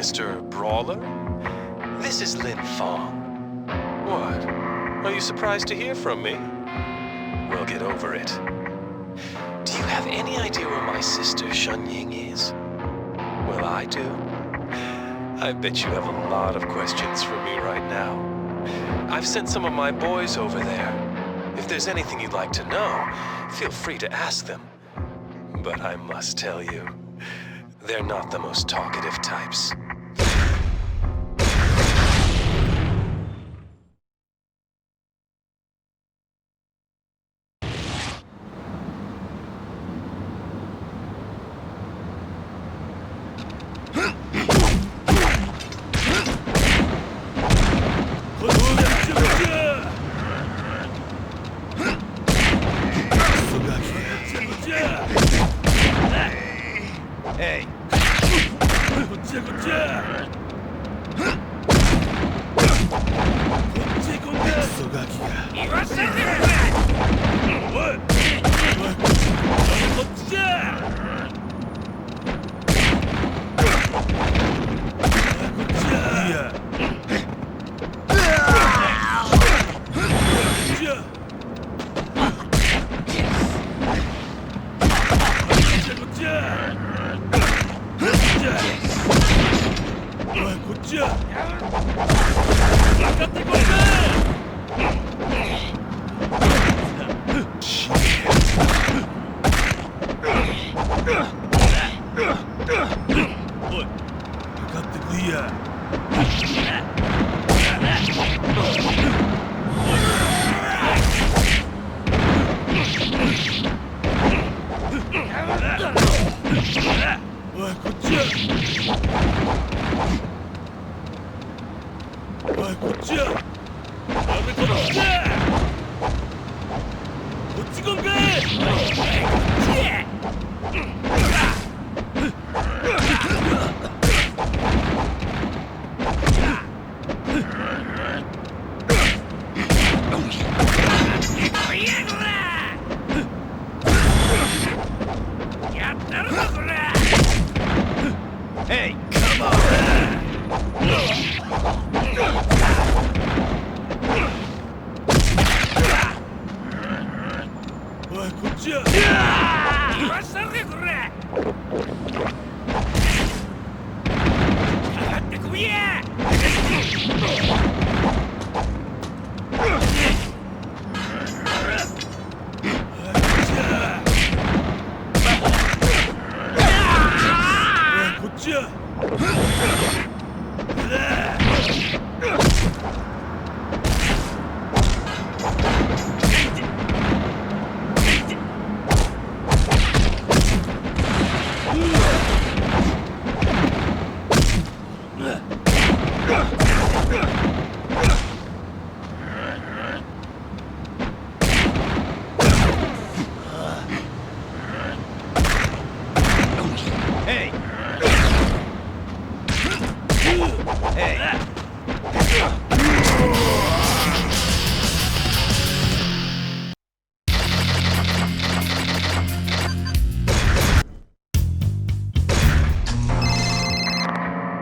Mr. Brawler? This is Lin Fong. What? Are you surprised to hear from me? Well, get over it. Do you have any idea where my sister Shun Ying is? Well, I do. I bet you have a lot of questions for me right now. I've sent some of my boys over there. If there's anything you'd like to know, feel free to ask them. But I must tell you, they're not the most talkative types. Hey. Hey, come on! What?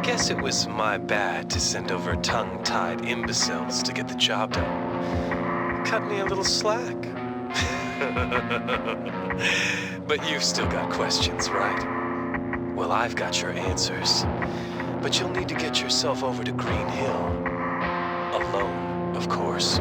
Guess it was my bad to send over tongue-tied imbeciles to get the job done. Cut me a little slack. But you've still got questions, right? Well, I've got your answers. But you'll need to get yourself over to Green Hill. Alone, of course.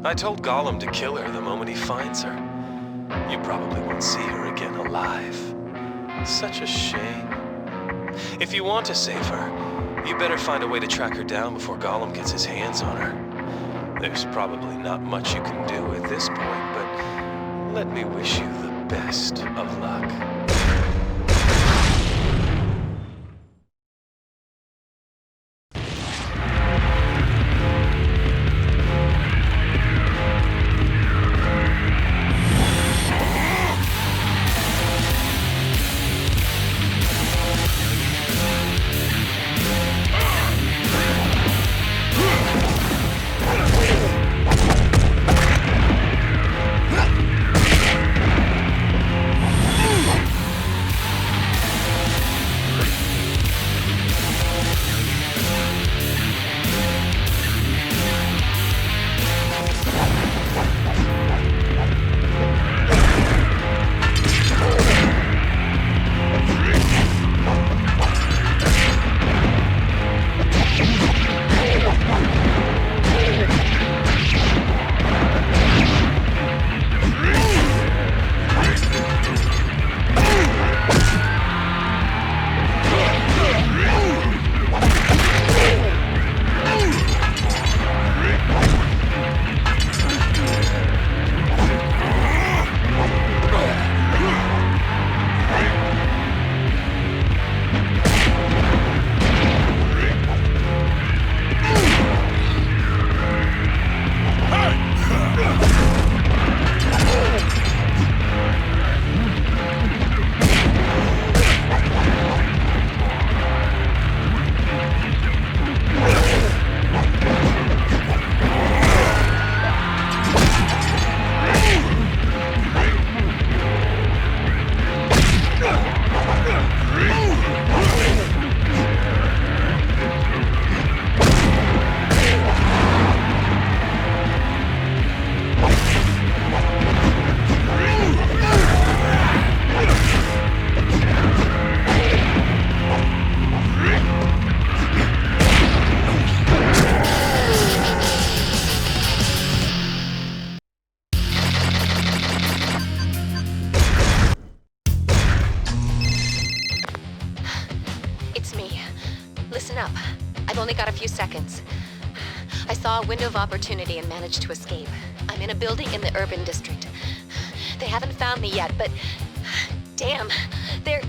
I told Gollum to kill her the moment he finds her. You probably won't see her again alive. Such a shame. If you want to save her, you better find a way to track her down before Gollum gets his hands on her. There's probably not much you can do at this point, but let me wish you the best of luck. Listen up. I've only got a few seconds. I saw a window of opportunity and managed to escape. I'm in a building in the urban district. They haven't found me yet, but... damn, they're...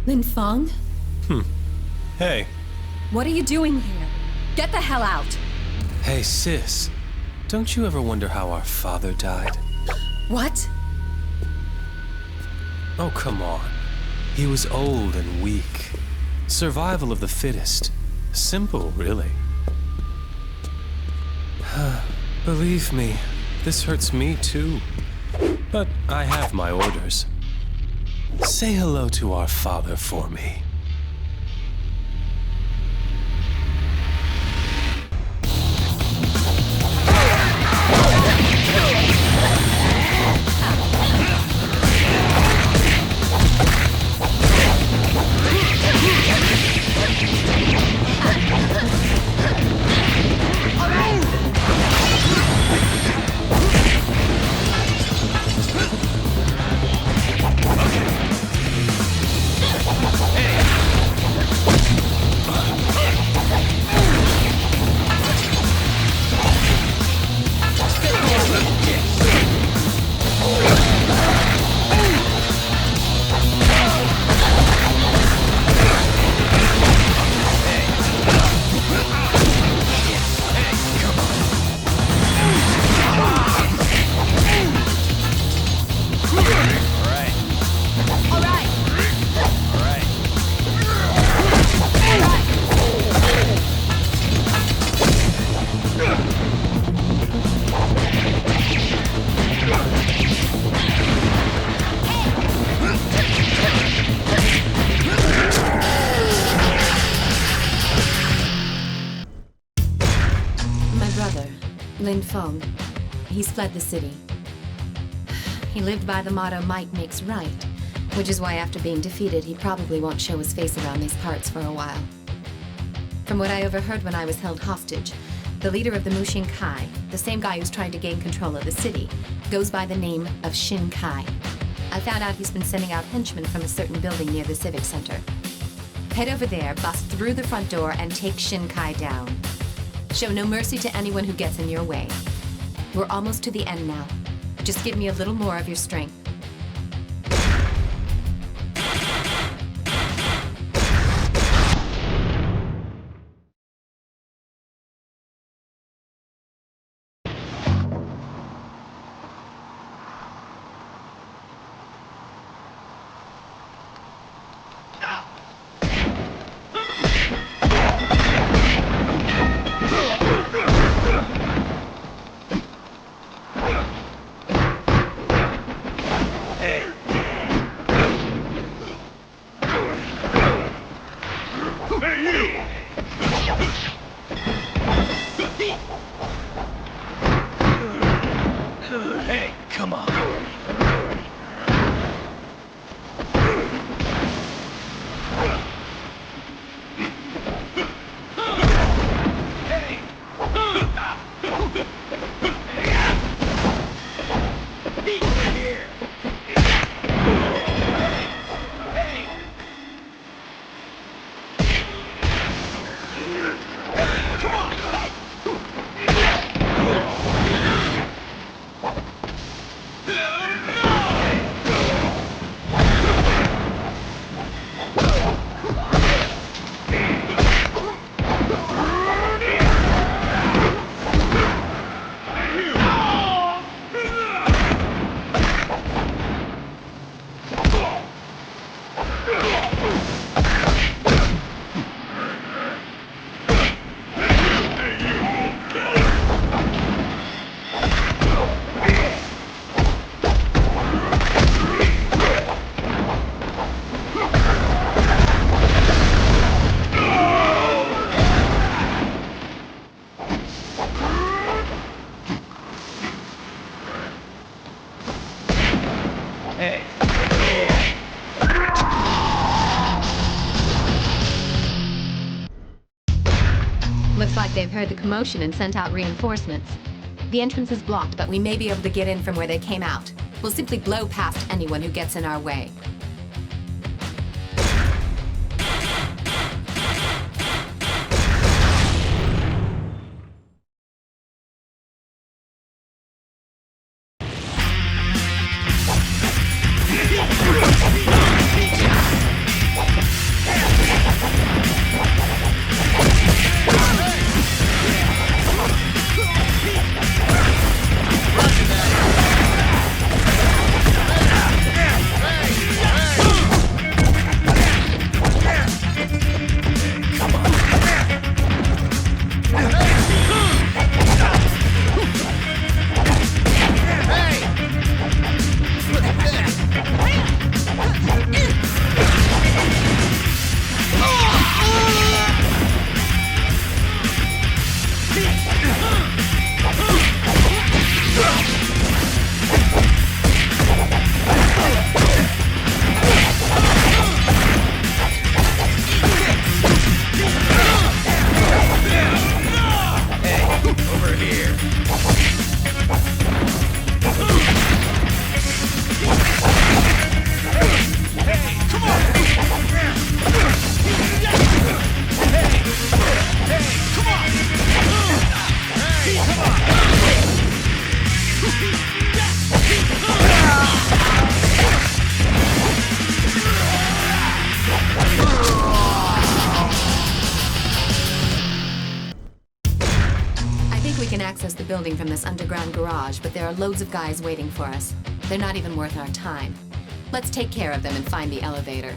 Lin Feng? Hey. What are you doing here? Get the hell out! Hey, sis. Don't you ever wonder how our father died? What? Oh, come on. He was old and weak. Survival of the fittest. Simple, really. Believe me, this hurts me too. But I have my orders. Say hello to our father for me. Lin Feng. He's fled the city. He lived by the motto, might makes right, which is why after being defeated, he probably won't show his face around these parts for a while. From what I overheard when I was held hostage, the leader of the Mushin Kai, the same guy who's trying to gain control of the city, goes by the name of Shin Kai. I found out he's been sending out henchmen from a certain building near the Civic Center. Head over there, bust through the front door, and take Shin Kai down. Show no mercy to anyone who gets in your way. We're almost to the end now. Just give me a little more of your strength. Hey. Hey, you! Hey, come on. Looks like they've heard the commotion and sent out reinforcements. The entrance is blocked, but we may be able to get in from where they came out. We'll simply blow past anyone who gets in our way. Access the building from this underground garage, but there are loads of guys waiting for us. They're not even worth our time. Let's take care of them and find the elevator.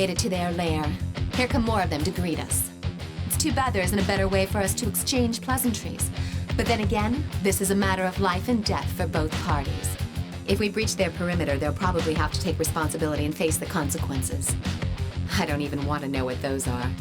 made it to their lair. Here come more of them to greet us. It's too bad there isn't a better way for us to exchange pleasantries. But then again, this is a matter of life and death for both parties. If we breach their perimeter, they'll probably have to take responsibility and face the consequences. I don't even want to know what those are.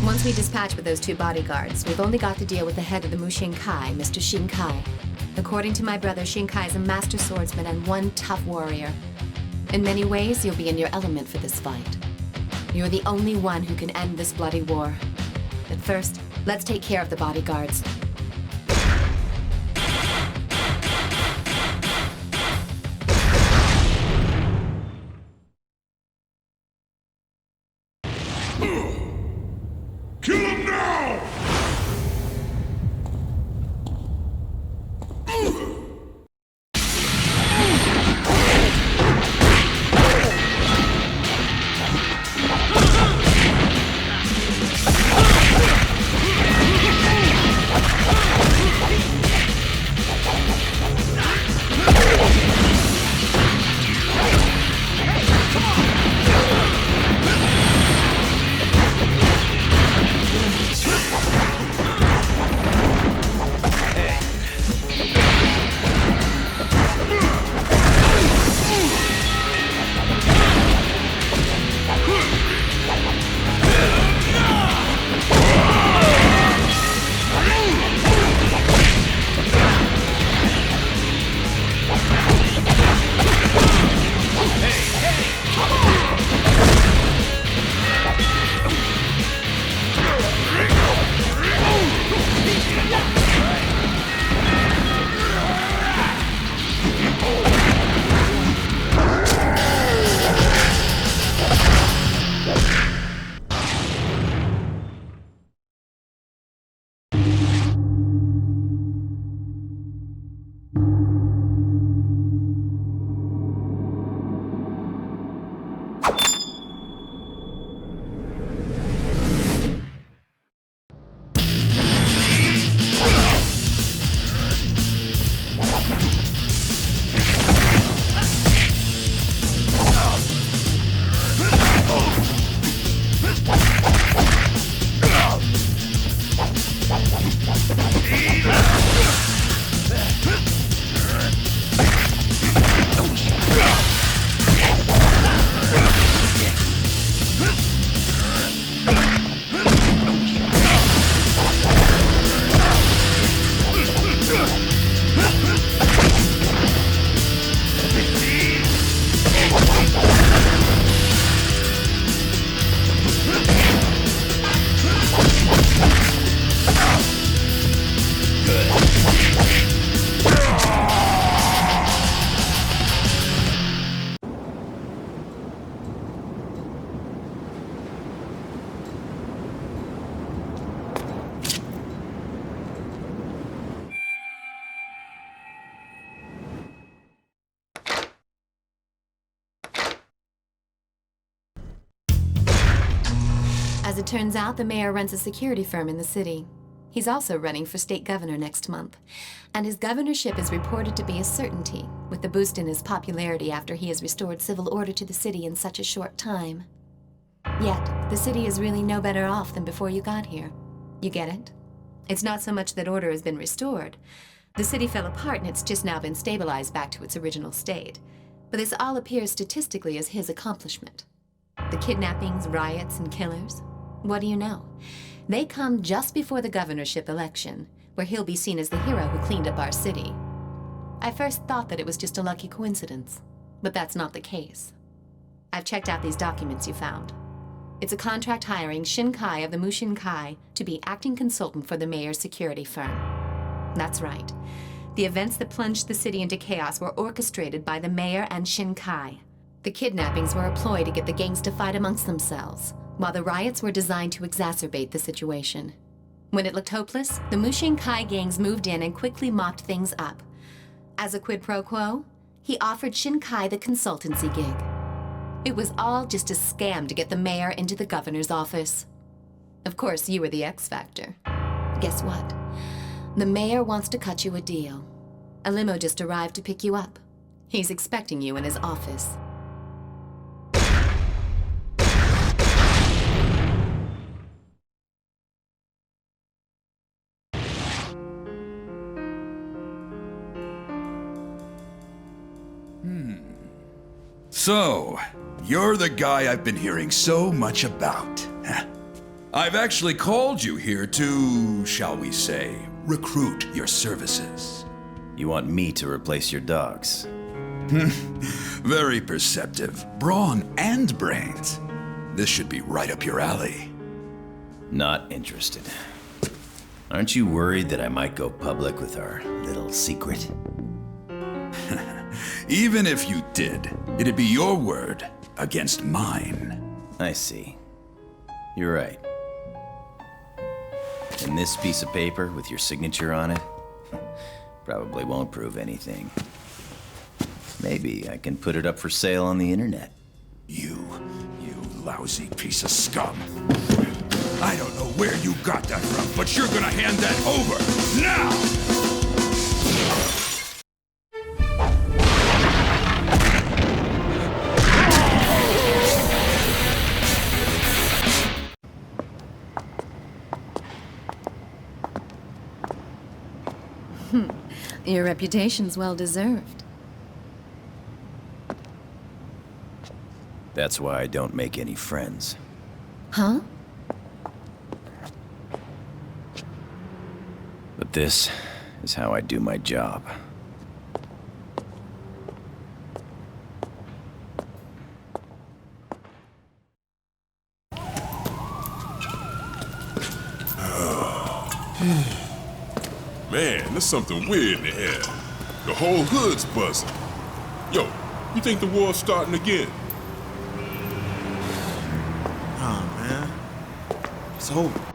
Once we dispatch with those two bodyguards, we've only got to deal with the head of the Mushinkai, Mr. Shinkai. According to my brother, Shinkai is a master swordsman and one tough warrior. In many ways, you'll be in your element for this fight. You're the only one who can end this bloody war. But first, let's take care of the bodyguards. Kill him now! it turns out, the mayor runs a security firm in the city. He's also running for state governor next month. And his governorship is reported to be a certainty, with the boost in his popularity after he has restored civil order to the city in such a short time. Yet, the city is really no better off than before you got here. You get it? It's not so much that order has been restored. The city fell apart and it's just now been stabilized back to its original state. But this all appears statistically as his accomplishment. The kidnappings, riots, and killers? What do you know? They come just before the governorship election, where he'll be seen as the hero who cleaned up our city. I first thought that it was just a lucky coincidence, but that's not the case. I've checked out these documents you found. It's a contract hiring Shinkai of the Mushinkai to be acting consultant for the mayor's security firm. That's right. The events that plunged the city into chaos were orchestrated by the mayor and Shinkai. The kidnappings were a ploy to get the gangs to fight amongst themselves, while the riots were designed to exacerbate the situation. When it looked hopeless, the Mushinkai gangs moved in and quickly mopped things up. As a quid pro quo, he offered Shinkai the consultancy gig. It was all just a scam to get the mayor into the governor's office. Of course, you were the X factor. Guess what? The mayor wants to cut you a deal. A limo just arrived to pick you up. He's expecting you in his office. So, you're the guy I've been hearing so much about. I've actually called you here to, shall we say, recruit your services. You want me to replace your dogs? Very perceptive. Brawn and brains. This should be right up your alley. Not interested. Aren't you worried that I might go public with our little secret? Even if you did, it'd be your word against mine. I see. You're right. And this piece of paper with your signature on it probably won't prove anything. Maybe I can put it up for sale on the internet. You lousy piece of scum. I don't know where you got that from, but you're gonna hand that over now! Your reputation's well deserved. That's why I don't make any friends. Huh? But this is how I do my job. Man, there's something weird in the air. The whole hood's buzzing. Yo, you think the war's starting again? Nah, man. It's over.